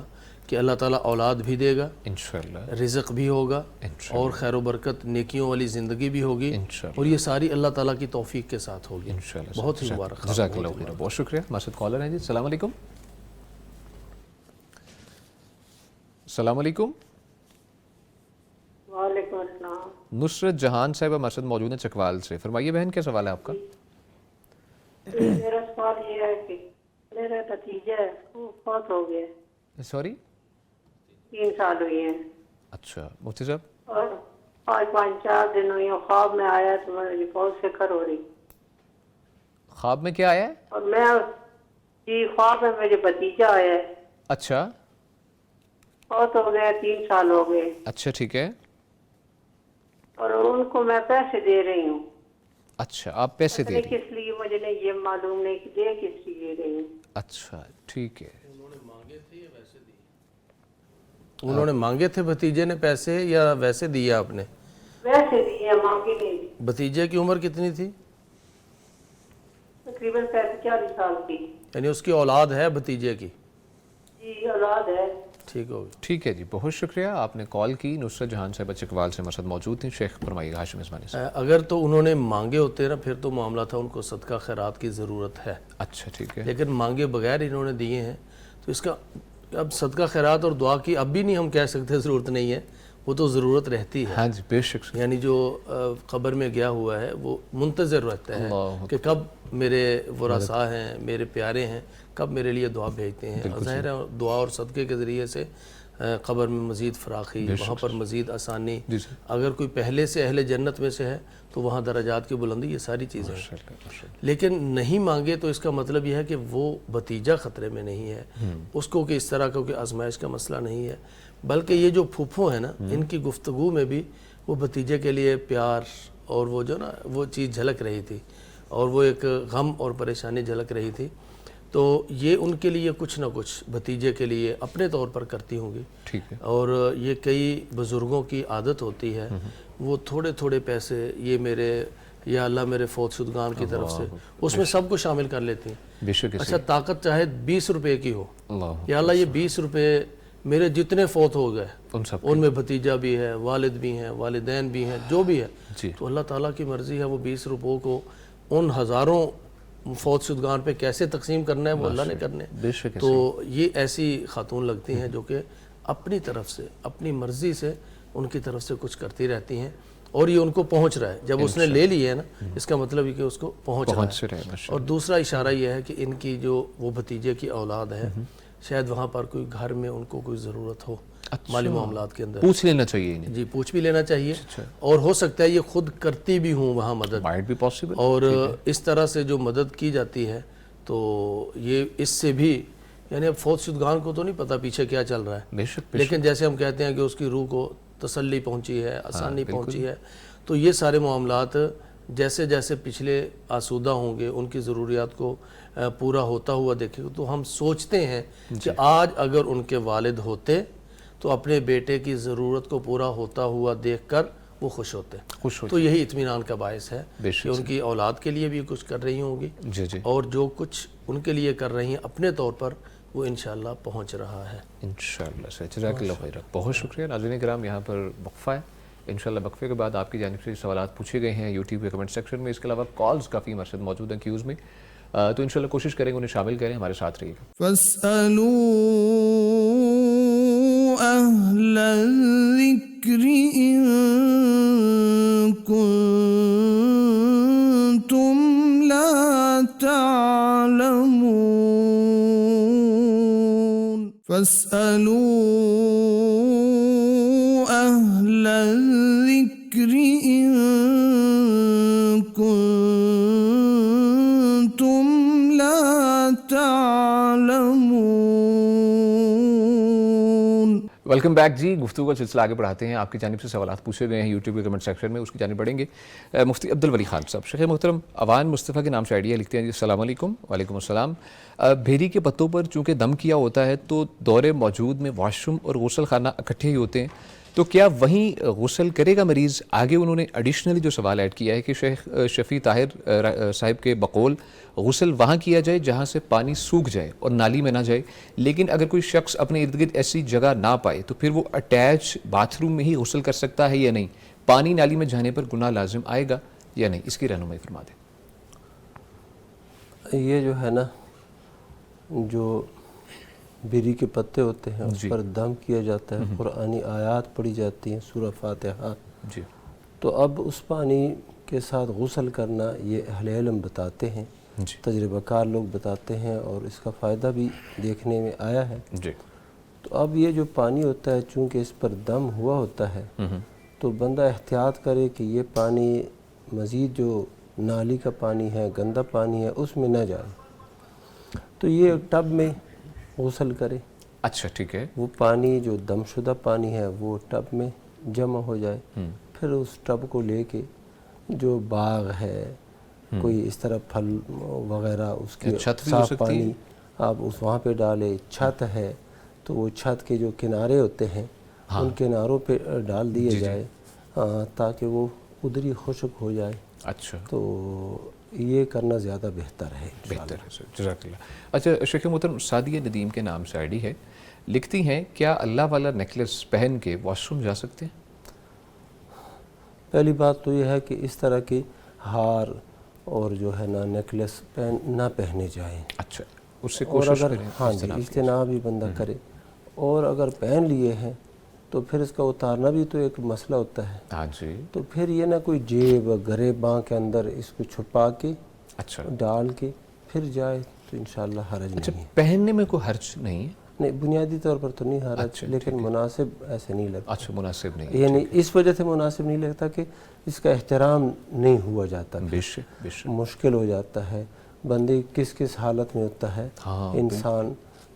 کہ اللہ تعالیٰ اولاد بھی دے گا، انشاءاللہ، رزق بھی ہوگا، اور خیر و برکت نیکیوں والی زندگی بھی ہوگی، اور یہ ساری اللہ تعالیٰ کی توفیق کے ساتھ ہوگی، انشاءاللہ، بہت ہی مبارک خواب، جزاک اللہ خیر، بہت شکریہ۔ ہمارے ساتھ کالر ہیں جی، السلام علیکم، السلام علیکم، وعلیکم السلام۔ نصرت جہان صاحب ہمارے ساتھ موجود ہیں چکوال سے، فرمائیے بہن کیا سوال ہے آپ کا؟ میرا سوال یہ ہے کہ میرا بھتیجا ہے وہ فوت ہو گیا، سوری، 3 سال ہوئے ہیں، اچھا مفتی صاحب، اور آج 5-4 دن ہوئے ہیں، خواب میں آیا تو مجھے بہت فکر ہو رہی، خواب میں کیا آیا ہے؟ اور میں جی خواب میں مجھے بھتیجا آیا ہے، اچھا، فوت ہو گیا، 3 سال ہو گئے، اچھا ٹھیک ہے، اور ان کو میں پیسے دے رہی ہوں، اچھا آپ پیسے دے رہی ہیں، کس لیے مجھے نہیں یہ معلوم نہیں کہ دے کس لیے رہی ہوں۔ اچھا ٹھیک ہے، انہوں نے مانگے تھے بھتیجے نے پیسے یا ویسے دیے آپ نے؟ ویسے دیے، مانگے نہیں دی، بھتیجے کی عمر کتنی تھی؟ تقریباً 40 سال کی، یعنی اس کی اولاد ہے بھتیجے کی؟ جی اولاد ہے۔ ٹھیک ہوگی، ٹھیک ہے جی، بہت شکریہ آپ نے کال کی۔ نصرت جہان صاحب چکوال سے ہمارے ساتھ موجود ہیں، شیخ فرمائیے گا ہاشم عثمانی سے۔ اگر تو انہوں نے مانگے ہوتے نا پھر تو معاملہ تھا ان کو صدقہ خیرات کی ضرورت ہے، اچھا ٹھیک ہے، لیکن مانگے بغیر انہوں نے دیے ہیں تو اس کا اب صدقہ خیرات اور دعا کی اب بھی نہیں ہم کہہ سکتے ضرورت نہیں ہے، وہ تو ضرورت رہتی ہے، ہاں جی بے شک، یعنی جو قبر میں گیا ہوا ہے وہ منتظر رہتا ہے اللہ کہ کب میرے ورثاء ہیں، میرے پیارے ہیں، کب میرے لیے دعا بھیجتے ہیں، ظاہر ہے دعا اور صدقے کے ذریعے سے قبر میں مزید فراخی، وہاں پر مزید آسانی، اگر کوئی پہلے سے اہل جنت میں سے ہے تو وہاں درجات کی بلندی، یہ ساری چیزیں ہیں، لیکن نہیں مانگے تو اس کا مطلب یہ ہے کہ وہ بھتیجا خطرے میں نہیں ہے، اس کو کہ اس طرح کا کوئی آزمائش کا مسئلہ نہیں ہے، بلکہ یہ جو پھوپھو ہیں نا ان کی گفتگو میں بھی وہ بھتیجے کے لیے پیار اور وہ جو نا وہ چیز جھلک رہی تھی اور وہ ایک غم اور پریشانی جھلک رہی تھی. تو یہ ان کے لیے کچھ نہ کچھ بھتیجے کے لیے اپنے طور پر کرتی ہوں گی. ٹھیک ہے. اور یہ کئی بزرگوں کی عادت ہوتی ہے, وہ تھوڑے تھوڑے پیسے یہ میرے یا اللہ میرے فوت شدگان کی طرف سے اس میں سب کو شامل کر لیتی ہیں. بے شک. اچھا طاقت چاہے 20 روپے کی ہو, یا اللہ یہ 20 روپے میرے جتنے فوت ہو گئے ان میں بھتیجا بھی ہے, والد بھی ہیں, والدین بھی ہیں, جو بھی ہے, تو اللہ تعالیٰ کی مرضی ہے وہ 20 روپوں کو ان ہزاروں فوت شدگان پہ کیسے تقسیم کرنا ہے وہ اللہ نے کرنے. تو یہ ایسی خاتون لگتی ہیں جو کہ اپنی طرف سے اپنی مرضی سے ان کی طرف سے کچھ کرتی رہتی ہیں, اور یہ ان کو پہنچ رہا ہے. جب اس نے لے لی ہے نا, اس کا مطلب یہ کہ اس کو پہنچ رہا ہے. اور دوسرا اشارہ یہ ہے کہ ان کی جو وہ بھتیجے کی اولاد ہے, شاید وہاں پر کوئی گھر میں ان کو کوئی ضرورت ہو مالی معاملات کے اندر, پوچھ لینا چاہیے انہیں. جی پوچھ بھی لینا چاہیے, اور ہو سکتا ہے یہ خود کرتی بھی ہوں وہاں مدد, اور اس طرح سے جو مدد کی جاتی ہے تو یہ اس سے بھی, یعنی اب فوت شدگان کو تو نہیں پتا پیچھے کیا چل رہا ہے, لیکن جیسے ہم کہتے ہیں کہ اس کی روح کو تسلی پہنچی ہے, آسانی پہنچی ہے, تو یہ سارے معاملات جیسے جیسے پچھلے آسودہ ہوں گے, ان کی ضروریات کو پورا ہوتا ہوا دیکھیں گے, تو ہم سوچتے ہیں کہ آج اگر ان کے والد ہوتے تو اپنے بیٹے کی ضرورت کو پورا ہوتا ہوا دیکھ کر وہ خوش ہوتے. تو یہی اطمینان کا باعث ہے کہ ان کی اولاد کے لیے بھی کچھ کر رہی ہوں گی, اور جو کچھ ان کے لیے کر رہی ہیں اپنے طور پر وہ انشاءاللہ پہنچ رہا ہے. انشاءاللہ سے. جزاک اللہ خیر. بہت شکریہ. ناظرین کرام, یہاں پر وقفہ ہے. انشاءاللہ وقفے کے بعد آپ کی جانب سے سوالات پوچھے گئے ہیں یوٹیوب کے کمنٹ سیکشن میں. اس کے علاوہ کالز کافی مرصد موجود ہیں کیوز میں, تو انشاءاللہ کوشش کریں گے انہیں شامل کریں. ہمارے ساتھ رہیے گا. فَاسْأَلُوا أَهْلَ الذِّكْرِ إِن كُنتُمْ لَا تَعْلَمُونَ فَاسْأَلُوا أَهْلَ الذِّكْرِ إِن كُنتُمْ لَا تعلمون. ویلکم بیک جی. گفتگو کا سلسلہ آگے بڑھاتے ہیں. آپ کی جانب سے سوالات پوچھے گئے ہیں یوٹیوب کے کمنٹ سیکشن میں, اس کی جانب بڑھیں گے. مفتی عبدالولی خان صاحب, شیخ محترم اوان مصطفیٰ کے نام سے آئیڈیا لکھتے ہیں جی. السلام علیکم. وعلیکم السلام. بھیری کے پتوں پر چونکہ دم کیا ہوتا ہے تو دور موجود میں واش روم اور غسل خانہ اکٹھے ہی ہوتے ہیں, تو کیا وہیں غسل کرے گا مریض؟ آگے انہوں نے ایڈیشنلی جو سوال ایڈ کیا ہے کہ شیخ شفیع طاہر صاحب کے بقول غسل وہاں کیا جائے جہاں سے پانی سوکھ جائے اور نالی میں نہ جائے, لیکن اگر کوئی شخص اپنے ارد گرد ایسی جگہ نہ پائے تو پھر وہ اٹیچ باتھ روم میں ہی غسل کر سکتا ہے یا نہیں؟ پانی نالی میں جانے پر گناہ لازم آئے گا یا نہیں؟ اس کی رہنمائی فرما دیں. یہ جو ہے نا, جو بیری کے پتے ہوتے ہیں اس پر دم کیا جاتا ہے, قرآنی آیات پڑھی جاتی ہیں, سورہ فاتحہ, تو اب اس پانی کے ساتھ غسل کرنا یہ اہل علم بتاتے ہیں, تجربہ کار لوگ بتاتے ہیں, اور اس کا فائدہ بھی دیکھنے میں آیا ہے. تو اب یہ جو پانی ہوتا ہے چونکہ اس پر دم ہوا ہوتا ہے, تو بندہ احتیاط کرے کہ یہ پانی مزید جو نالی کا پانی ہے, گندا پانی ہے, اس میں نہ جائے, تو یہ ٹب میں غسل کرے. اچھا ٹھیک ہے. وہ پانی جو دم شدہ پانی ہے وہ ٹب میں جمع ہو جائے, پھر اس ٹب کو لے کے جو باغ ہے, کوئی اس طرح پھل وغیرہ, اس کے صاف پانی آپ اس وہاں پہ ڈالے. چھت ہے تو وہ چھت کے جو کنارے ہوتے ہیں ان کناروں پہ ڈال دیے جائے تاکہ وہ ادھر ہی خشک ہو جائے. اچھا, تو یہ کرنا زیادہ بہتر ہے. بہتر ہے سر, جزاک اللہ. اچھا شیخ محترم سعدیہ ندیم کے نام سے آئی ڈی ہے, لکھتی ہیں کیا اللہ والا نیکلس پہن کے واش روم جا سکتے ہیں؟ پہلی بات تو یہ ہے کہ اس طرح کے ہار اور جو ہے نا نیکلس نہ پہنے جائیں. اچھا, اس سے کوشش کریں. ہاں جی, اجتناب بھی بندہ کرے, اور اگر پہن لیے ہیں تو پھر اس کا اتارنا بھی تو ایک مسئلہ ہوتا ہے. ہاں جی. تو پھر یہ نہ کوئی جیب گریباں کے اندر اس کو چھپا کے ڈال کے پھر جائے تو انشاءاللہ حرج نہیں ہے. پہننے میں کوئی حرج نہیں ہے؟ نہیں, بنیادی طور پر تو نہیں حرج, لیکن مناسب ایسے نہیں لگتا. اچھا, مناسب نہیں, یعنی اس وجہ سے مناسب نہیں لگتا کہ اس کا احترام نہیں ہوا جاتا, مشکل ہو جاتا ہے. بندے کس کس حالت میں ہوتا ہے انسان,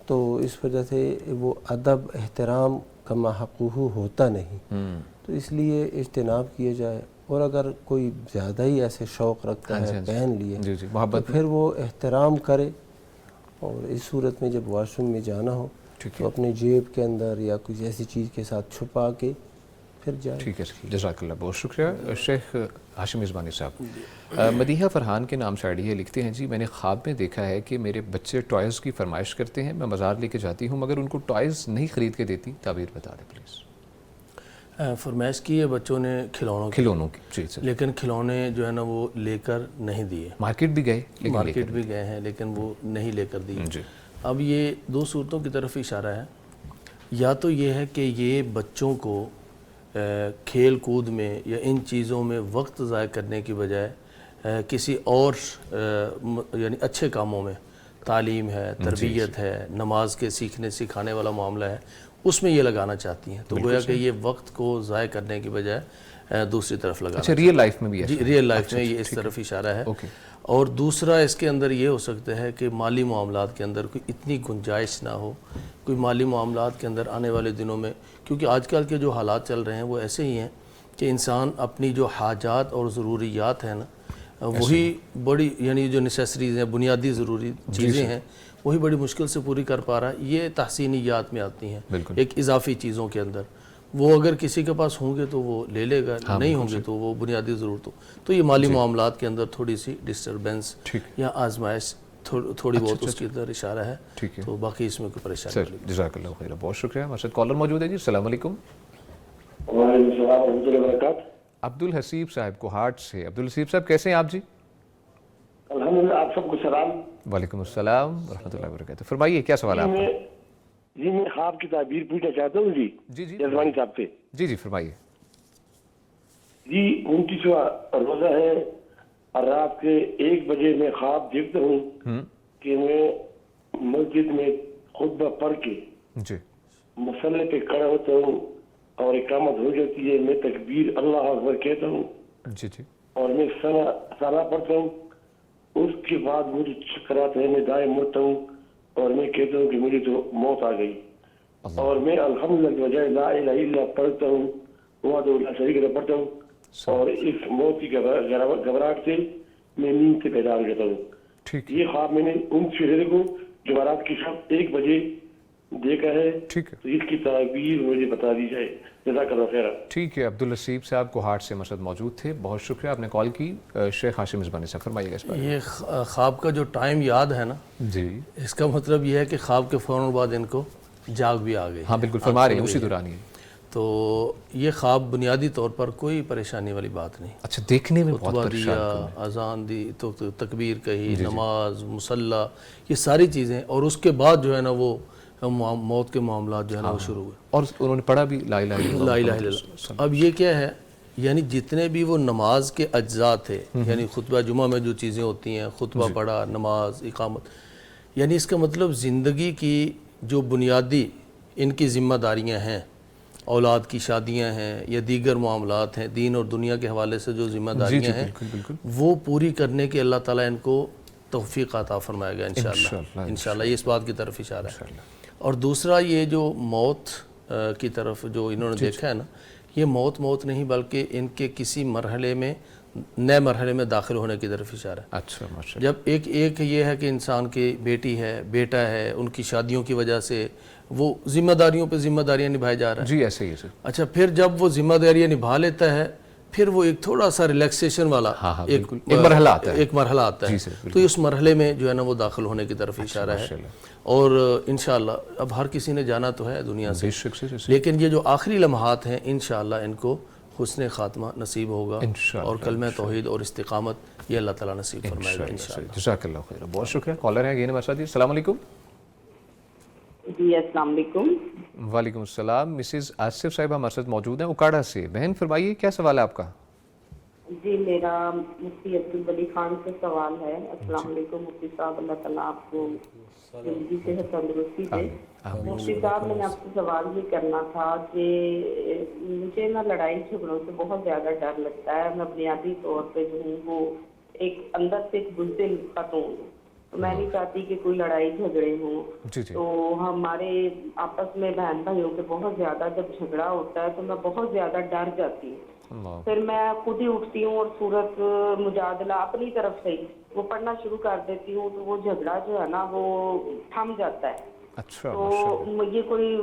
تو اس وجہ سے وہ ادب احترام کما حقوق ہوتا نہیں. تو اس لیے اجتناب کیے جائے, اور اگر کوئی زیادہ ہی ایسے شوق رکھتا ہے پہن لیے جی تو محبت پھر وہ احترام کرے، اور اس صورت میں جب واش روم میں جانا ہو تو اپنے جیب کے اندر یا کچھ ایسی چیز کے ساتھ چھپا کے پھر جائے۔ ٹھیک ہے، جزاک اللہ، بہت شکریہ۔ شیخ ہاشم مزبانی صاحب، مدیحہ فرحان کے نام شاعری ہے، لکھتے ہیں جی میں نے خواب میں دیکھا ہے کہ میرے بچے ٹوائز کی فرمائش کرتے ہیں، میں بازار لے کے جاتی ہوں مگر ان کو ٹوائز نہیں خرید کے دیتی، تعبیر بتا دیں پلیز۔ فرمائش کی ہے بچوں نے کھلونوں کی، جی سر، لیکن کھلونے جو ہے نا وہ لے کر نہیں دیے، مارکیٹ بھی گئے، مارکیٹ بھی گئے ہیں لیکن وہ نہیں لے کر دیے۔ جی اب یہ دو صورتوں کی طرف اشارہ ہے، یا تو یہ ہے کہ یہ بچوں کو کھیل کود میں یا ان چیزوں میں وقت ضائع کرنے کی بجائے کسی اور یعنی اچھے کاموں میں، تعلیم ہے، تربیت ہے، نماز کے سیکھنے سکھانے والا معاملہ ہے، اس میں یہ لگانا چاہتی ہیں، تو گویا کہ یہ وقت کو ضائع کرنے کی بجائے دوسری طرف لگانا۔ اچھا، ریئل لائف میں بھی ہے؟ جی ریئل لائف میں یہ اس طرف اشارہ ہے۔ اور دوسرا اس کے اندر یہ ہو سکتا ہے کہ مالی معاملات کے اندر کوئی اتنی گنجائش نہ ہو، کوئی مالی معاملات کے اندر آنے والے دنوں میں، کیونکہ آج کل کے جو حالات چل رہے ہیں وہ ایسے ہی ہیں کہ انسان اپنی جو حاجات اور ضروریات ہیں نا وہی بڑی یعنی جو نیسیسریز ہیں، بنیادی ضروری چیزیں ہیں، وہی بڑی مشکل سے پوری کر پا رہا ہے۔ یہ تحسینیات میں آتی ہیں، ایک اضافی چیزوں کے اندر، وہ اگر کسی کے پاس ہوں گے تو وہ لے لے گا، نہیں ہوں گے تو وہ بنیادی ضرورتوں، تو یہ مالی معاملات کے اندر تھوڑی سی ڈسٹربنس یا آزمائش تھوڑی بہت اس کی طرف اشارہ ہے، تو باقی اس میں کوئی پریشانی نہیں۔ جزاک اللہ خیر، بہت شکریہ۔ ہمارے ساتھ کالر موجود ہے جی، السلام علیکم۔ وعلیکم السلام ورحمۃ اللہ وبرکاتہ۔ عبدالحسیب صاحب کوہاٹ سے۔ عبدالحسیب صاحب کیسے ہیں آپ جی؟ الحمدللہ، آپ سب کو سلام۔ وعلیکم السلام ورحمۃ اللہ وبرکاتہ، فرمائیے کیا سوال ہے آپ کا؟ جی میں خواب کی تعبیر پوچھنا چاہتا ہوں جی جزوانی صاحب سے۔ جی فرمائیے۔ جی 29واں روزہ ہے اور رات کے 1 بجے میں خواب دیکھتا ہوں کہ میں مسجد میں خطبہ پڑھ کے مسلح پہ کھڑا ہوتا ہوں اور اقامت ہو جاتی ہے، میں تکبیر اللہ اکبر کہتا ہوں اور میں ثنا پڑھتا ہوں، اس کے بعد مجھے چکر آتا ہے، میں دائیں مڑتا ہوں اور میں کہتا ہوں کہ مجھے تو موت آ گئی، اور میں الحمدللہ کے بجائے لا الہ الا اللہ پڑھتا ہوں، وحدہ لا شریک لہ پڑھتا ہوں، اور اس موت کی گھبراہٹ سے میں نیند سے بیدار ہو جاتا ہوں۔ یہ خواب میں نے ان چہرے کو جو رات کی شب 1 بجے دیکھا ہے، تو اس کی تعبیر مجھے بتا دی جائے، جزاک اللہ خیر۔ ٹھیک ہے، عبدالحسیب صاحب کوہاٹ سے مرشد موجود تھے، بہت شکریہ آپ نے کال کی۔ شیخ ہاشم مزبانی صاحب فرمائیے گا اس پر۔ یہ خواب کا جو ٹائم یاد ہے نا جی، اس کا مطلب یہ ہے کہ خواب کے فوراً بعد ان کو جاگ بھی آ گئی۔ ہاں بالکل فرما رہے ہیں، اسی دوران ہی۔ تو یہ خواب بنیادی طور پر کوئی پریشانی والی بات نہیں۔ اچھا، دیکھنے میں بہت پریشان دیا، اذان دی، تو تکبیر کہی، نماز، مصلی، یہ ساری چیزیں، اور اس کے بعد جو ہے نا وہ موت کے معاملات جو ہے نا وہ شروع ہوئے، اور انہوں نے پڑھا بھی لا الہ الا اللہ۔ لا الہ الا اللہ۔ اب یہ کیا ہے، یعنی جتنے بھی وہ نماز کے اجزاء تھے، یعنی خطبہ جمعہ میں جو چیزیں ہوتی ہیں، خطبہ پڑھا، نماز، اقامت، یعنی اس کا مطلب زندگی کی جو بنیادی ان کی ذمہ داریاں ہیں، اولاد کی شادیاں ہیں یا دیگر معاملات ہیں، دین اور دنیا کے حوالے سے جو ذمہ داریاں ہیں، وہ پوری کرنے کے اللہ تعالیٰ ان کو توفیق عطا فرمائے گا انشاءاللہ۔ انشاءاللہ یہ اس بات کی طرف اشارہ ہے۔ اور دوسرا یہ جو موت کی طرف جو انہوں نے دیکھا ہے نا، یہ موت نہیں بلکہ ان کے کسی مرحلے میں، نئے مرحلے میں داخل ہونے کی طرف اشارہ ہے۔ اچھا، جب ایک یہ ہے کہ انسان کی بیٹی ہے، بیٹا ہے، ان کی شادیوں کی وجہ سے وہ ذمہ داریوں پہ ذمہ داریاں نبھائے جا رہا ہے۔ جی ایسے ہی ہے۔ اچھا، پھر جب وہ ذمہ داریاں نبھا لیتا ہے، پھر وہ ایک تھوڑا سا ریلیکسیشن والا ایک مرحلہ آتا ہے، تو اس مرحلے میں جو ہے نا وہ داخل ہونے کی طرف اشارہ ہے۔ اور انشاءاللہ اب ہر کسی نے جانا تو ہے دنیا سے، لیکن یہ جو آخری لمحات ہیں انشاءاللہ ان کو حسن خاتمہ نصیب ہوگا، اور کلمہ توحید اور استقامت یہ اللہ تعالیٰ نصیب فرمائے گا انشاءاللہ۔ جزاک اللہ خیر، بہت شکریہ۔ کالر ہیں ہمارے ساتھ جی، السلام علیکم۔ جی السلام علیکم۔ وعلیکم السلام۔ مسز آصف صاحبہ ہمارے ساتھ موجود ہیں اکاڑا سے۔ بہن فرمائیے کیا سوال ہے آپ کا؟ جی میرا مفتی عبدالولی خان سے سوال ہے۔ السلام علیکم مفتی صاحب، اللہ تعالیٰ آپ کو زندگی صحت تندرستی دے۔ مفتی صاحب میں نے آپ سے سوال یہ کرنا تھا کہ مجھے نا لڑائی جھگڑوں سے بہت زیادہ ڈر لگتا ہے، میں بنیادی طور پہ جو ہوں وہ ایک اندر سے ایک بزدل خاتون ہوں، تو میں نہیں چاہتی کہ کوئی لڑائی جھگڑے ہوں۔ تو ہمارے آپس میں بہن بھائیوں کے بہت زیادہ جب جھگڑا ہوتا ہے تو میں بہت زیادہ ڈر جاتی ہوں، پھر میں خود ہی اٹھتی ہوں اور سورت مجادلہ اپنی طرف سے ہی وہ پڑھنا شروع کر دیتی ہوں، تو وہ جھگڑا جو ہے نا وہ تھم جاتا ہے. اچھا، تو یہ کوئی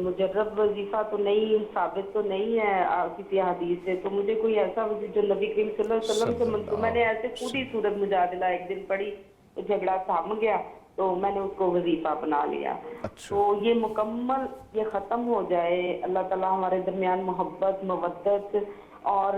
مجرب وظیفہ تو نہیں، ثابت تو نہیں ہے کسی حدیث سے، تو مجھے کوئی ایسا جو نبی کریم صلی اللہ علیہ وسلم سے منسوب، میں نے ایسے خود ہی سورت مجادلہ ایک دن پڑھی، جھگڑا تھم گیا تو میں نے اس کو وظیفہ بنا لیا. تو یہ مکمل یہ ختم ہو جائے، اللہ تعالیٰ ہمارے درمیان محبت مودت، اور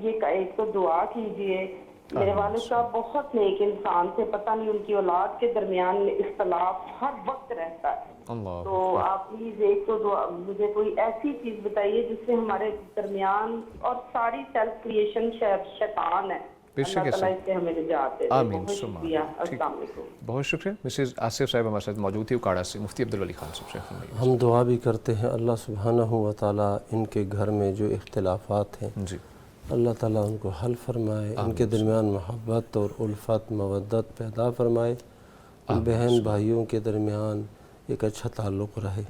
یہ ایک تو دعا کیجئے. میرے والد صاحب بہت نیک انسان تھے، پتہ نہیں ان کی اولاد کے درمیان اختلاف ہر وقت رہتا ہے. تو آپ پلیز ایک تو دعا مجھے کوئی ایسی چیز بتائیے جس سے ہمارے درمیان، اور ساری سیلف کریشن شیطان ہے، اللہ تعالیٰ اس سے ہمیں نجات دے. آمین. بہت شکریہ، السلام علیکم. بہت شکریہ. مسز آصف صاحب ہمارے ساتھ موجود تھی اکاڑا سے. مفتی عبدالولی خان صاحب. ہم دعا بھی کرتے ہیں اللہ سبحانہ و تعالیٰ ان کے گھر میں جو اختلافات ہیں جی اللہ تعالیٰ ان کو حل فرمائے، ان کے درمیان محبت اور الفت مودت پیدا فرمائے، بہن بھائیوں کے درمیان ایک اچھا تعلق رہے.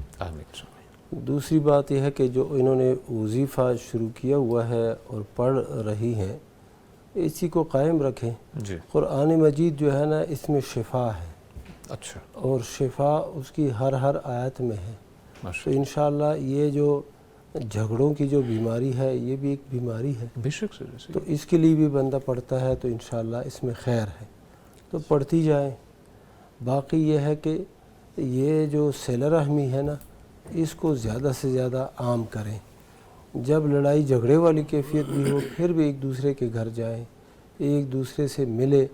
دوسری بات یہ ہے کہ جو انہوں نے وظیفہ شروع کیا ہوا ہے اور پڑھ رہی ہیں، اسی کو قائم رکھیں. جی قرآن مجید جو ہے نا اس میں شفا ہے. اچھا. اور شفا اس کی ہر آیت میں ہے. تو انشاءاللہ یہ جو جھگڑوں کی جو بیماری ہے یہ بھی ایک بیماری ہے، بے شک سے. تو اس کے لیے بھی بندہ پڑھتا ہے تو انشاءاللہ اس میں خیر ہے، تو پڑھتی جائیں. باقی یہ ہے کہ یہ جو صلہ رحمی ہے نا اس کو زیادہ سے زیادہ عام کریں. جب لڑائی جھگڑے والی کیفیت بھی ہو پھر بھی ایک دوسرے کے گھر جائیں، ایک دوسرے سے ملے،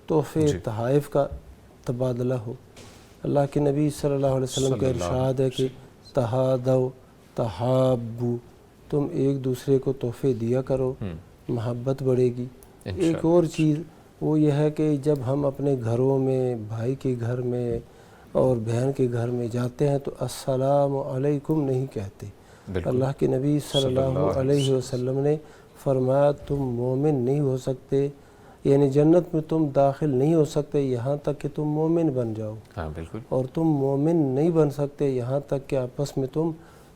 تحفے تحائف کا تبادلہ ہو. اللہ کے نبی صلی اللہ علیہ وسلم کا ارشاد ہے کہ تہادو تحابو، تم ایک دوسرے کو تحفے دیا کرو، محبت بڑھے گی. ایک اور چیز وہ یہ ہے کہ جب ہم اپنے گھروں میں بھائی کے گھر میں اور بہن کے گھر میں جاتے ہیں تو السلام علیکم نہیں کہتے. اللہ کے نبی صلی اللہ علیہ وسلم نے فرمایا تم مومن نہیں ہو سکتے، یعنی جنت میں تم داخل نہیں ہو سکتے یہاں تک کہ تم مومن بن جاؤ. بالکل. اور تم مومن نہیں بن سکتے یہاں تک کہ آپس میں تم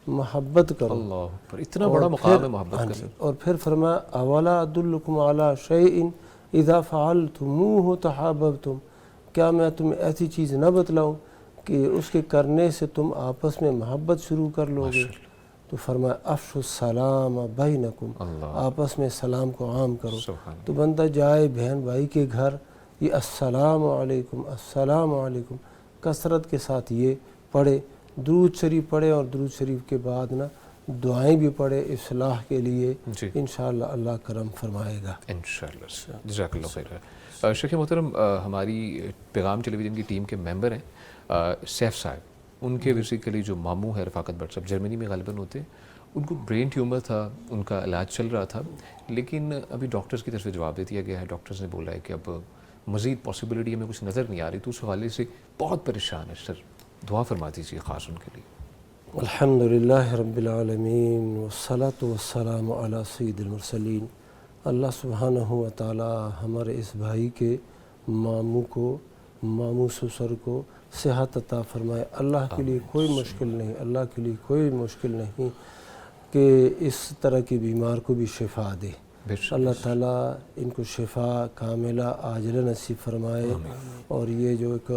محبت کرو. اللہ پر اتنا بڑا مقام ہے محبت کا. اور پھر فرمایا اولا ادلکم علی شیء اذا فعلتموہ تحاببتم، کیا میں تمہیں ایسی چیز نہ بتلاؤں کہ اس کے کرنے سے تم آپس میں محبت شروع کر لو گے. تو فرمایا افشوا السلام بینکم، آپس میں سلام کو عام کرو. تو بندہ جائے بہن بھائی کے گھر یہ السلام علیکم السلام علیکم کثرت کے ساتھ یہ پڑھے، درود شریف پڑھے، اور درود شریف کے بعد نا دعائیں بھی پڑھے اصلاح کے لیے. انشاءاللہ اللہ کرم فرمائے گا انشاءاللہ. جزاک اللہ خیر. شیخ محترم ہماری پیغام ٹیلی ویژن کی ٹیم کے ممبر ہیں سیف صاحب، ان کے بیسیکلی جو ماموں ہے رفاقت بٹ صاحب جرمنی میں غالباً ہوتے ہیں، ان کو برین ٹیومر تھا، ان کا علاج چل رہا تھا، لیکن ابھی ڈاکٹرز کی طرف سے جواب دے دیا گیا ہے. ڈاکٹرز نے بولا ہے کہ اب مزید پاسبلٹی ہمیں کچھ نظر نہیں آ رہی، تو اس حوالے سے بہت پریشان ہے. سر دعا فرما دیجیے خاص ان کے لیے. الحمدللہ رب العالمین والصلاة والسلام علی سید المرسلین. اللہ سبحانہ و تعالی ہمارے اس بھائی کے ماموں سسر کو صحت عطا فرمائے. اللہ کے لیے کوئی مشکل نہیں، اللہ کے لیے کوئی مشکل نہیں کہ اس طرح کی بیمار کو بھی شفا دے. اللہ تعالیٰ ان کو شفا کاملہ عاجلہ نصیب فرمائے، اور یہ جو ایک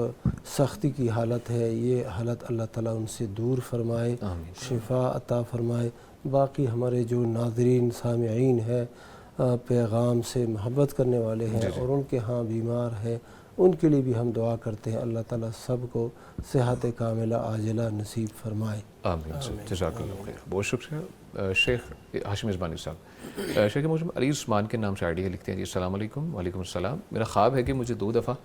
سختی کی حالت ہے یہ حالت اللہ تعالیٰ ان سے دور فرمائے، شفا عطا فرمائے. باقی ہمارے جو ناظرین سامعین ہیں پیغام سے محبت کرنے والے ہیں اور ان کے ہاں بیمار ہیں، ان کے لیے بھی ہم دعا کرتے ہیں اللہ تعالیٰ سب کو صحت کاملہ عاجلہ نصیب فرمائے. آمین. جزاک اللہ خیر. بہت شکریہ. شیخ ہاشم عثمانی صاحب، شیخ محترم علی عثمان کے نام سے آئی ڈی لکھتے ہیں جی السلام علیکم. وعلیکم السلام. میرا خواب ہے کہ مجھے 2 دفعہ،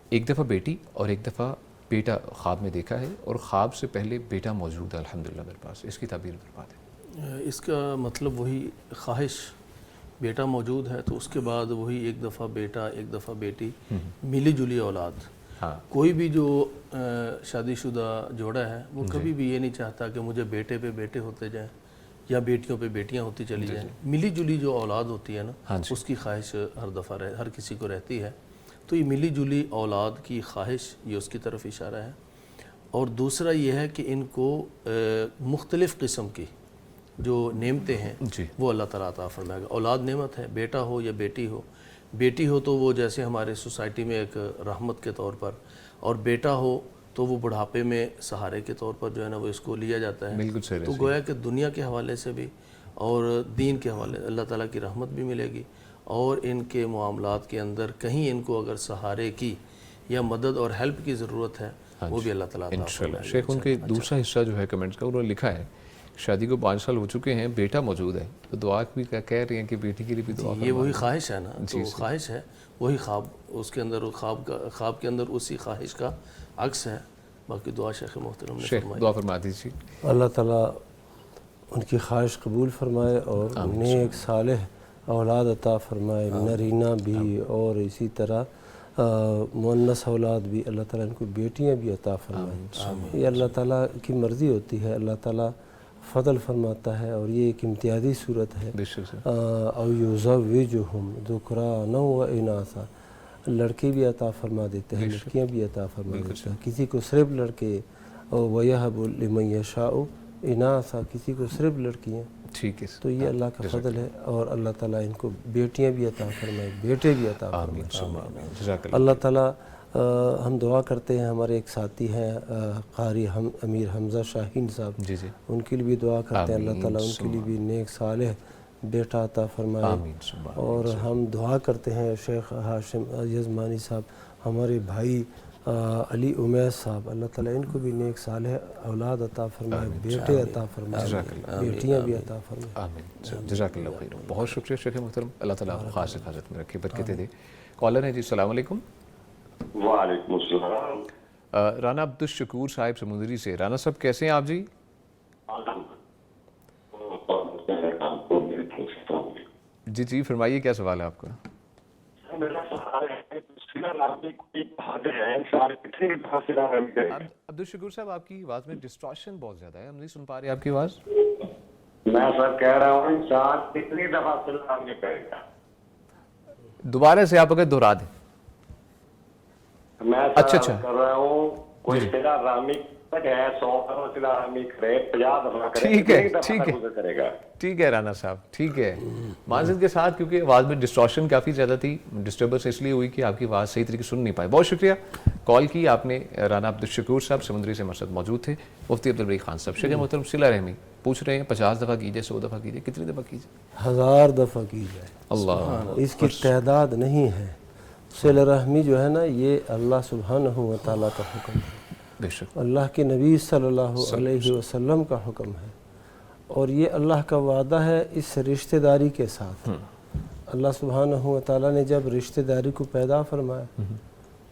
ایک دفعہ بیٹی اور ایک دفعہ بیٹا خواب میں دیکھا ہے، اور خواب سے پہلے بیٹا موجود ہے الحمدللہ میرے پاس. اس کی تعبیر برباد ہے. اس کا مطلب وہی خواہش، بیٹا موجود ہے تو اس کے بعد وہی ایک دفعہ بیٹا ایک دفعہ بیٹی، ملی جلی اولاد. کوئی بھی جو شادی شدہ جوڑا ہے وہ کبھی بھی یہ نہیں چاہتا کہ مجھے بیٹے پہ بیٹے ہوتے جائیں یا بیٹیوں پہ بیٹیاں ہوتی چلی جائیں. ملی جلی جو اولاد ہوتی ہے نا اس کی خواہش ہر دفعہ ہر کسی کو رہتی ہے. تو یہ ملی جلی اولاد کی خواہش یہ اس کی طرف اشارہ ہے. اور دوسرا یہ ہے کہ ان کو مختلف قسم کی جو نعمتیں ہیں وہ اللہ تعالیٰ عطا فرمائے گا. اولاد نعمت ہے, بیٹا ہو یا بیٹی ہو. بیٹی ہو تو وہ جیسے ہمارے سوسائٹی میں ایک رحمت کے طور پر, اور بیٹا ہو تو وہ بڑھاپے میں سہارے کے طور پر جو ہے نا وہ اس کو لیا جاتا ہے. بالکل صحیح. تو گویا کہ دنیا کے حوالے سے بھی اور دین کے حوالے اللہ تعالیٰ کی رحمت بھی ملے گی, اور ان کے معاملات کے اندر کہیں ان کو اگر سہارے کی یا مدد اور ہیلپ کی ضرورت ہے وہ بھی اللہ تعالیٰ عطا فرمائے گا. شیخ ان کے دوسرا حصہ جو ہے کمنٹس کا, انہوں نے لکھا ہے شادی کو 5 سال ہو چکے ہیں, بیٹا موجود ہے, تو دعا بھی کہہ رہی ہیں کہ بیٹی کے لیے بھی دعا. یہ وہی خواہش ہے نا, تو خواہش ہے وہی خواب, اس کے اندر خواب کے اندر اسی خواہش کا عکس ہے. باقی دعا شیخ محترم نے فرمائی. دعا فرما دیجیے. اللہ تعالیٰ ان کی خواہش قبول فرمائے اور نیک صالح اولاد عطا فرمائے, نرینہ بھی اور اسی طرح مؤنث اولاد بھی. اللہ تعالیٰ ان کو بیٹیاں بھی عطا فرمائیں. یہ اللہ تعالیٰ کی مرضی ہوتی ہے, اللہ تعالیٰ فضل فرماتا ہے, اور یہ ایک امتیازی صورت ہے. او یزوجہم ذکرانا و اناثا, لڑکے بھی عطا فرما دیتے ہیں, لڑکیاں بھی عطا فرما دیتے ہیں. کسی کو صرف لڑکے, وَيَهَبُ لِمَن يَشَاءُ اناثا, کسی کو صرف لڑکیاں. ٹھیک ہے, تو یہ اللہ کا فضل ہے, اور اللہ تعالیٰ ان کو بیٹیاں بھی عطا فرمائے, بیٹے بھی عطا فرمائے. اللہ تعالیٰ ہم دعا کرتے ہیں, ہمارے ایک ساتھی ہیں قاری امیر حمزہ شاہین صاحب, ان کے لیے بھی دعا کرتے ہیں اللہ تعالیٰ ان کے لیے بھی نیک صالح بیٹا عطا فرمائے. اور ہم دعا کرتے ہیں شیخ ہاشم یزمانی صاحب, ہمارے بھائی علی امیز صاحب, اللہ تعالیٰ ان کو بھی نیک صالح اولاد عطا فرمائے, بیٹے عطا فرمائے, بیٹیاں بھی عطا فرمائے. آمین. جزاک اللہ خیر. بہت شکریہ شیخ محترم, اللہ تعالیٰ خاص حفاظت میں رکھے, برکتیں دے. کالر ہیں جی, السلام علیکم. وعلیکم السلام. رانا عبدالشکور صاحب سمندری سے. رانا صاحب کیسے ہیں آپ جی؟ جی جی فرمائیے, کیا سوال ہے آپ کا؟ عبدالشکور صاحب آپ کی آواز میں ڈسٹارشن بہت زیادہ ہے, ہم نہیں سن پا رہے آپ کی آواز. میں سر کہہ رہا ہوں انسان کتنی دفعہ سلام نہیں کرے گا. دوبارہ سے آپ اگر دہرا دیں. میں سر کر رہا ہوں کوئی صلہ رحمی ہے 100 صلہ رحمی کرے 50 دفعہ کرے, ٹھیک ہے ٹھیک ہے رانا صاحب, ٹھیک ہے. معذرت کے ساتھ, کیونکہ آواز میں ڈسٹارشن کافی زیادہ تھی, ڈسٹربنس اس لیے ہوئی کہ آپ کی آواز صحیح طریقے سن نہیں پائے. بہت شکریہ کال کی آپ نے. رانا عبدالشکور صاحب سمندری سے مرسد موجود تھے. مفتی عبدالبری خان صاحب. شیخ محترم صلہ رحمی پوچھ رہے ہیں 50 دفعہ کیجئے, 100 دفعہ کیجئے, کتنی دفعہ کیجئے؟ 1000 دفعہ کی جائے. اللہ, اس کی تعداد نہیں ہے. صلہ رحمی جو ہے نا, یہ اللہ سبحانہ و تعالیٰ کا حکم ہے, بے شک اللہ کے نبی صلی اللہ علیہ وسلم کا حکم ہے, اور یہ اللہ کا وعدہ ہے اس رشتہ داری کے ساتھ. اللہ سبحانہ و تعالیٰ نے جب رشتہ داری کو پیدا فرمایا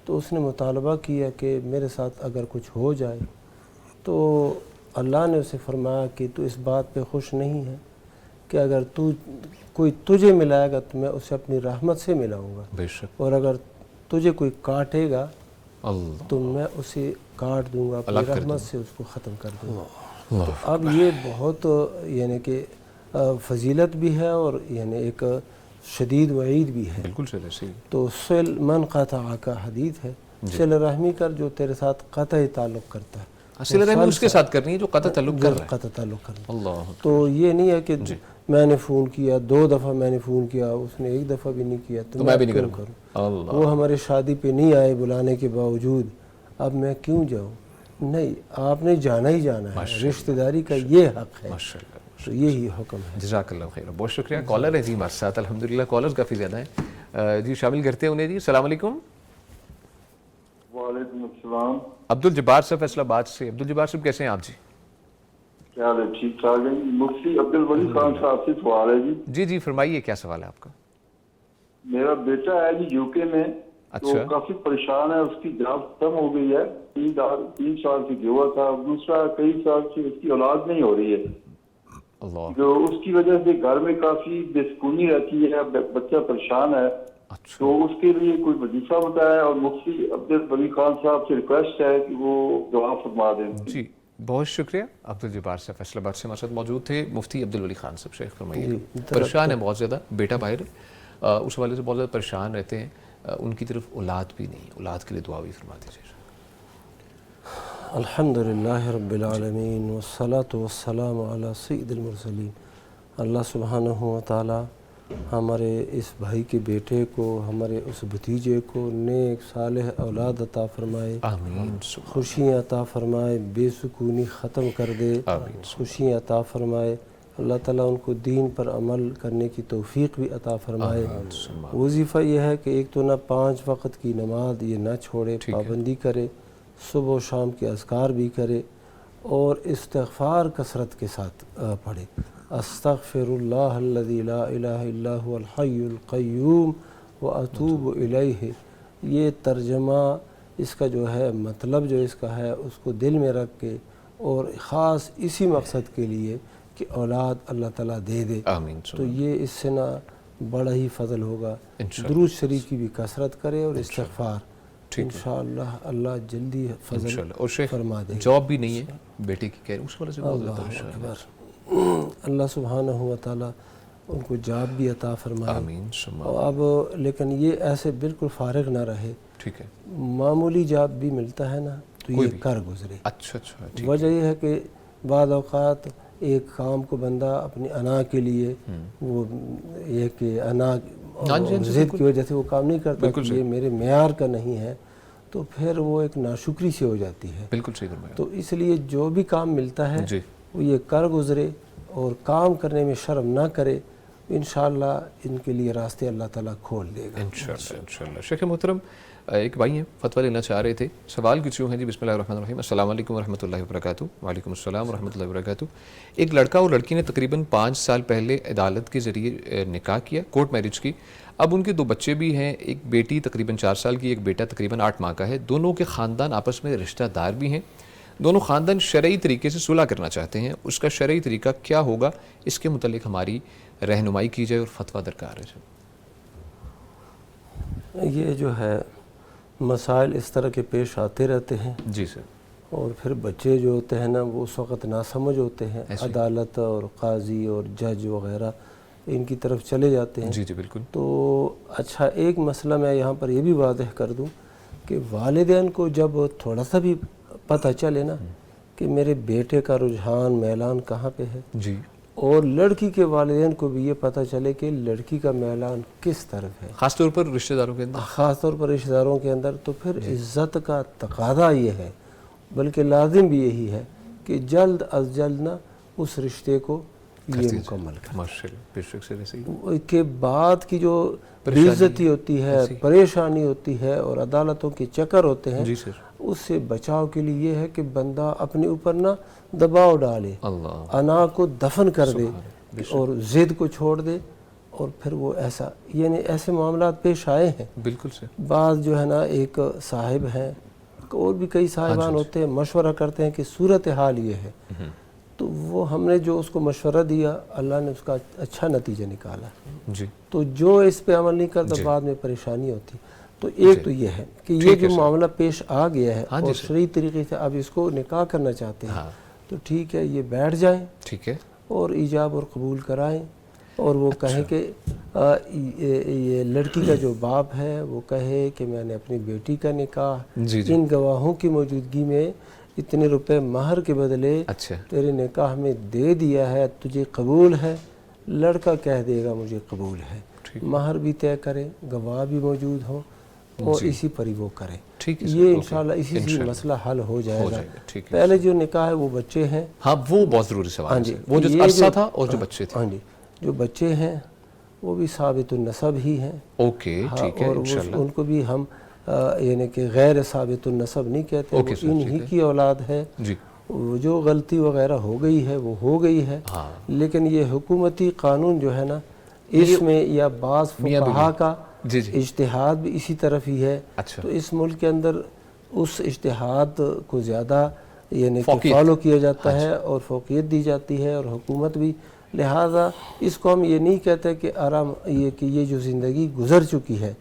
تو اس نے مطالبہ کیا کہ میرے ساتھ اگر کچھ ہو جائے, تو اللہ نے اسے فرمایا کہ تو اس بات پہ خوش نہیں ہے کہ اگر کوئی تجھے ملائے گا تو میں اسے اپنی رحمت سے ملاؤں گا, بے شک, اور اگر تجھے کوئی کاٹے گا تو میں اسے کاٹ دوں گا, اپنی رحمت سے اس کو ختم کر دوں گا. تو اب یہ بہت یعنی کہ فضیلت بھی ہے اور یعنی ایک شدید وعید بھی ہے. بالکل صحیح. تو صل من قطع کا حدیث ہے, صلہ رحمی کر جو تیرے ساتھ قطعی تعلق کرتا ہے. صلہ رحمی اس کے ساتھ کرنی ہے جو قطع تعلق کر رہا ہے. قطع تعلق کرنا. اللہ. تو یہ نہیں ہے کہ میں نے فون کیا 2 دفعہ, میں نے فون کیا اس نے 1 دفعہ بھی نہیں کیا تو میں بھی نہیں کروں. وہ ہمارے شادی پہ نہیں آئے بلانے کے باوجود, اب میں کیوں جاؤں؟ نہیں, آپ نے جانا ہی جانا ہے, رشتہ داری کا یہ حق ہے, تو یہی حکم ہے. جزاک اللہ خیر. بہت شکریہ. کالر ہے جی ہمارے ساتھ, الحمدللہ کالرز کافی زیادہ ہیں جی, شامل کرتے ہیں انہیں جی. السلام علیکم. وعلیکم السلام. عبدالجبار صاحب فیصل آباد سے. عبدالجبار صاحب کیسے ہیں آپ جی؟ کیا حال ہے؟ ٹھیک ٹھاک ہے. مفتی عبدالولی خان صاحب سے سوال ہے جی. جی جی فرمائیے, کیا سوال ہے آپ کا؟ میرا بیٹا ہے جی UK میں, تو کافی پریشان ہے, اس کی جاب ختم ہو گئی ہے, 3 سال سے گیا ہوا تھا, دوسرا کئی سال سے اس کی اولاد نہیں ہو رہی ہے, جو اس کی وجہ سے گھر میں کافی بے سکونی رہتی ہے, بچہ پریشان ہے. تو اس کے لیے کوئی وظیفہ بتایا, اور مفتی عبدالولی خان صاحب سے ریکویسٹ ہے کہ وہ دعا فرما دیں. جی بہت شکریہ. عبدالجبار صاحب فیصل آباد سے ہمارے ساتھ موجود تھے. مفتی عبدالولی خان صاحب شیخ فرمائیے. پریشان ہے بہت زیادہ, بیٹا باہر, اس حوالے سے بہت زیادہ پریشان رہتے ہیں, ان کی طرف اولاد بھی نہیں, اولاد کے لیے دعا بھی فرما دیجیے. الحمدللہ رب العالمین والصلاة والسلام علی سید المرسلین. اللہ سبحانہ و تعالی ہمارے اس بھائی کے بیٹے کو، ہمارے اس بھتیجے کو نیک صالح اولاد عطا فرمائے، آمین. خوشیاں عطا فرمائے، بے سکونی ختم کر دے، خوشیاں عطا فرمائے. اللہ تعالیٰ ان کو دین پر عمل کرنے کی توفیق بھی عطا فرمائے. وظیفہ یہ ہے کہ ایک تو نہ 5 وقت کی نماز یہ نہ چھوڑے، پابندی کرے، صبح و شام کے اذکار بھی کرے، اور استغفار کثرت کے ساتھ پڑھے. استغفر اللہ الذی لا الہ الا هو الحی القیوم واتوب الیہ. یہ ترجمہ اس کا جو ہے مطلب جو اس کا ہے اس کو دل میں رکھ کے، اور خاص اسی مقصد کے لیے کہ اولاد اللہ تعالیٰ دے دے. آمین. تو یہ اس سے نہ بڑا ہی فضل ہوگا. درود شریف کی بھی کثرت کرے اور استغفار. انشاءاللہ اللہ جلدی فضل اور شیخ فرما دے. جاب بھی نہیں ہے بیٹے کی، کہہ اس وجہ سے اللہ اکبر. اللہ سبحانہ و تعالیٰ ان کو جاب بھی عطا فرمائے. آمین. اب لیکن یہ ایسے بالکل فارغ نہ رہے. ٹھیک ہے. معمولی جاب بھی ملتا ہے نا تو یہ کر گزرے. اچھا. وجہ یہ ہے کہ بعض اوقات ایک کام کو بندہ اپنی انا کے لیے، وہ یہ کہ انا ضد کی وجہ سے وہ کام نہیں کرتا کہ یہ میرے معیار کا نہیں ہے، تو پھر وہ ایک ناشکری سے ہو جاتی ہے. بالکل صحیح فرمایا. تو اس لیے جو بھی کام ملتا ہے وہ یہ کر گزرے اور کام کرنے میں شرم نہ کرے. انشاءاللہ ان کے لیے راستے اللہ تعالیٰ کھول دے گا. انشاءاللہ. شیخ محترم ایک بھائی ہیں فتویٰ لینا چاہ رہے تھے. سوال کچھ یوں ہیں جی. بسم اللہ الرحمن الرحیم. السلام علیکم ورحمۃ اللہ وبرکاتہ. وعلیکم السلام ورحمۃ اللہ وبرکاتہ. ایک لڑکا اور لڑکی نے تقریباً 5 سال پہلے عدالت کے ذریعے نکاح کیا، کورٹ میرج کی. اب ان کے 2 بچے بھی ہیں، ایک بیٹی تقریباً 4 سال کی، ایک بیٹا تقریباً 8 ماہ کا ہے. دونوں کے خاندان آپس میں رشتہ دار بھی ہیں. دونوں خاندان شرعی طریقے سے صلح کرنا چاہتے ہیں. اس کا شرعی طریقہ کیا ہوگا، اس کے متعلق ہماری رہنمائی کی جائے اور فتویٰ درکار ہے. یہ جو ہے مسائل اس طرح کے پیش آتے رہتے ہیں. جی سر. اور پھر بچے جو ہوتے ہیں نا وہ اس وقت ناسمجھ ہوتے ہیں، عدالت اور قاضی اور جج وغیرہ ان کی طرف چلے جاتے ہیں. جی بالکل. تو اچھا ایک مسئلہ میں یہاں پر یہ بھی واضح کر دوں کہ والدین کو جب تھوڑا سا بھی پتہ چلے نا کہ میرے بیٹے کا رجحان میلان کہاں پہ ہے، جی، اور لڑکی کے والدین کو بھی یہ پتہ چلے کہ لڑکی کا میلان کس طرف ہے، خاص طور پر رشتہ داروں کے اندر، خاص طور پر رشتہ داروں کے اندر، تو پھر عزت کا تقاضا یہ ہے، بلکہ لازم بھی یہی ہے کہ جلد از جلد نہ اس رشتے کو یہ مکمل کریں. کے بعد کی جو بے عزتی ہوتی ہے، پریشانی ہوتی ہے اور عدالتوں کے چکر ہوتے ہیں، اس سے بچاؤ کے لیے یہ ہے کہ بندہ اپنے اوپر نہ دباؤ ڈالے، انا کو دفن کر دے اور ضد کو چھوڑ دے، اور پھر وہ ایسا یعنی ایسے معاملات پیش آئے ہیں. بالکل سے بعض جو ہے نا ایک صاحب ہیں اور بھی کئی صاحبان ہوتے ہیں، مشورہ کرتے ہیں کہ صورتحال یہ ہے، تو وہ ہم نے جو اس کو مشورہ دیا اللہ نے اس کا اچھا نتیجہ نکالا. جی. تو جو اس پہ عمل نہیں کرتا بعد میں پریشانی ہوتی. تو ایک تو یہ ہے کہ یہ جو معاملہ پیش آ گیا ہے اور شرعی طریقے سے اب اس کو نکاح کرنا چاہتے ہیں، تو ٹھیک ہے یہ بیٹھ جائیں، ٹھیک ہے، اور ایجاب اور قبول کرائیں، اور وہ کہیں کہ یہ لڑکی کا جو باپ ہے وہ کہے کہ میں نے اپنی بیٹی کا نکاح ان گواہوں کی موجودگی میں اتنے روپے مہر کے بدلے تیرے نکاح میں دے دیا ہے، تجھے قبول ہے. لڑکا کہہ دے گا مجھے قبول ہے، مہر بھی طے کرے، گواہ بھی موجود ہوں، اور اسی پر ہی وہ کریں. یہ انشاءاللہ اسی سے مسئلہ حل ہو جائے گا. پہلے جو نکاح ہے وہ بچے ہیں، ہاں وہ بہت ضروری سوال ہے، وہ جو عرصہ تھا اور جو بچے تھے، ہاں جی، جو بچے ہیں وہ بھی ثابت النسب ہی ہیں. اوکے ٹھیک ہے، اور ان کو بھی ہم یعنی کہ غیر ثابت النسب نہیں کہتے، انہی کی اولاد ہے. جو غلطی وغیرہ ہو گئی ہے وہ ہو گئی ہے، لیکن یہ حکومتی قانون جو ہے نا اس میں یا بعض فقہا کا اجتہاد بھی اسی طرف ہی ہے. تو اس ملک کے اندر اس اجتہاد کو زیادہ یعنی کہ فالو کیا جاتا ہے اور فوقیت دی جاتی ہے، اور حکومت بھی. لہٰذا اس کو ہم یہ نہیں کہتے کہ آرام یہ کہ یہ جو زندگی گزر چکی ہے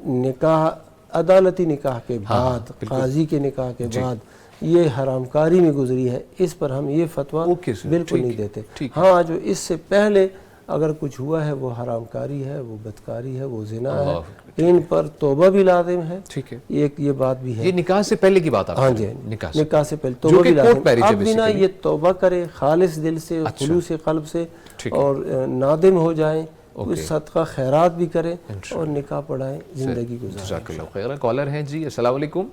نکاح عدالتی نکاح کے بعد، قاضی کے نکاح کے بعد، یہ حرام کاری میں گزری ہے، اس پر ہم یہ فتویٰ بالکل نہیں دیتے. ہاں جو اس سے پہلے اگر کچھ ہوا ہے وہ حرام کاری ہے، وہ بدکاری ہے، وہ زنا ہے، ان پر توبہ بھی لازم ہے. ٹھیک ہے، ایک یہ بات بھی ہے. یہ نکاح سے پہلے کی بات آپ. ہاں جی، نکاح سے پہلے توبہ بھی لازم ہے. اب بنا یہ توبہ کرے خالص دل سے، خلوص قلب سے، اور نادم ہو جائیں، کچھ صدقہ خیرات بھی کریں اور نکاح پڑھائیں، زندگی گزاریں. جزاک اللہ خیر. کالر ہیں جی، السلام علیکم.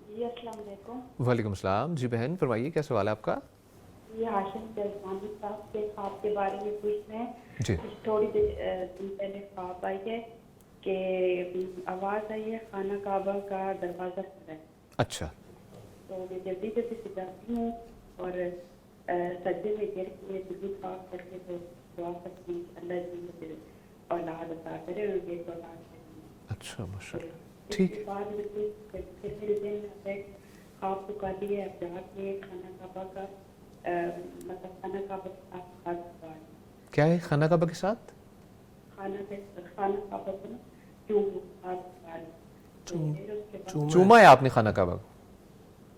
جی السلام علیکم. وعلیکم السلام. جی بہن فرمائیے کیا سوال ہے آپ کا؟ یہ ہاشم جلسانی صاحب کے خواب کے بارے میں پوچھنا ہے. جی. تھوڑی دن پہلے خواب آئی ہے کہ آواز آئی ہے خانہ کعبہ کا دروازہ کھلا ہے. اچھا. تو میں جلدی جلدی سے جاتی ہوں اور سجدے میں گر کے درود پاک کر کے تو دعا کرتی ہوں اللہ جی مجھے اولاد عطا کرے اور یہ اولاد کرے. اچھا ماشاء اللہ. ٹھیک ہے. بعد میں پھر میرے ذہن میں آتا ہے خواب تو کر ہے اب جا کے خانہ کعبہ کا مطلب خانہ کعبہ کے ساتھ خاص بات کیا ہے؟ خانہ کعبہ کے ساتھ خانہ کعبہ کو نا چوما ہے آپ نے خانہ کعبہ کو؟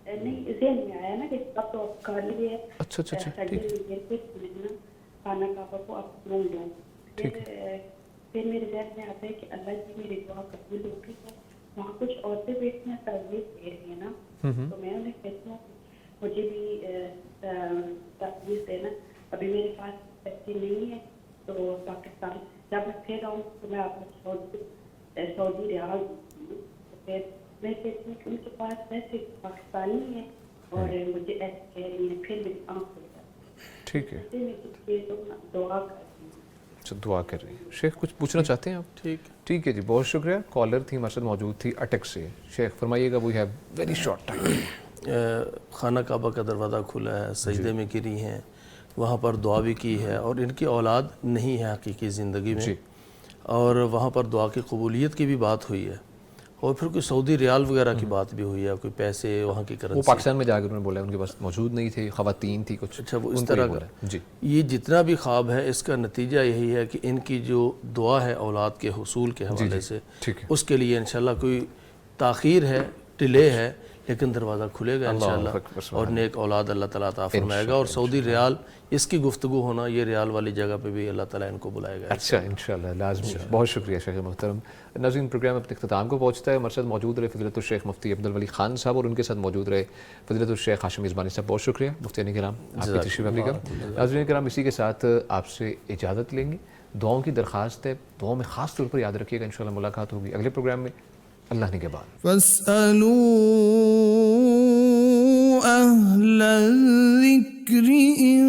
نہیں ذہن میں آیا نا کہ اب تو اب کر لیے ہے. اچھا اچھا اچھا. خانہ کعبہ کو اب لوں لوں. پھر میرے ذہن میں آتا ہے کہ اللہ جی میری دعا قبول ہوگی. وہاں کچھ عورتیں بیٹھی ہیں تجویز دے رہی ہیں نا، تو میں انہیں کہتی ہوں مجھے بھی تجویز دینا. ابھی میرے پاس پیسے نہیں ہے تو پاکستان جب میں پھر آؤں تو میں آپ کو سعودی ریال دوں. تو پھر میں کہتی ہوں کہ ان کے پاس پیسے پاکستانی ہیں اور مجھے ایسے کہہ رہی ہیں. پھر میری آنکھ ہو جاتی. ٹھیک ہے. دعا کرتی ہوں. اچھا دعا کر رہی ہیں. شیخ کچھ پوچھنا چاہتے ہیں آپ؟ ٹھیک ہے جی، بہت شکریہ. کالر تھی ہمارے ساتھ موجود تھی اٹک سے. شیخ فرمائیے گا. We have very short time. خانہ کعبہ کا دروازہ کھلا ہے، سجدے میں گری ہیں، وہاں پر دعا بھی کی ہے اور ان کی اولاد نہیں ہے حقیقی زندگی میں، اور وہاں پر دعا کی قبولیت کی بھی بات ہوئی ہے، اور پھر کوئی سعودی ریال وغیرہ کی بات بھی ہوئی ہے، کوئی پیسے وہاں کی کرنسی. وہ پاکستان میں جا کے انہوں نے بولا ان کے پاس موجود نہیں تھے، خواتین تھی کچھ. اچھا وہ اس طرح کا. جی یہ جتنا بھی خواب ہے اس کا نتیجہ یہی ہے کہ ان کی جو دعا ہے اولاد کے حصول کے حوالے سے، اس کے لیے انشاءاللہ کوئی تاخیر ہے، ڈیلے ہے، لیکن دروازہ کھلے گا انشاءاللہ اور نیک اولاد اللہ تعالیٰ عطا فرمائے گا. اور سعودی ریال اس کی گفتگو ہونا، یہ ریال والی جگہ پہ بھی اللہ تعالیٰ ان کو بلائے گا. اچھا انشاءاللہ لازمی. بہت شکریہ شیخ محترم. ناظرین پروگرام اپنے اختتام کو پہنچتا ہے. ہمارے ساتھ موجود رہے فضیلت الشیخ مفتی عبدالولی خان صاحب اور ان کے ساتھ موجود رہے فضیلت الشیخ ہاشم میزبانی صاحب. بہت شکریہ مفتیان کرام آپ کی تشریف آوری کا. ناظرین کرام اسی کے ساتھ آپ سے اجازت لیں گے. دعاؤں کی درخواست ہے، دعاؤں میں خاص طور پر یاد رکھیے گا. انشاءاللہ ملاقات ہوگی اگلے پروگرام میں. اللہ نگہبان. فاسألوا أهل الذكر إن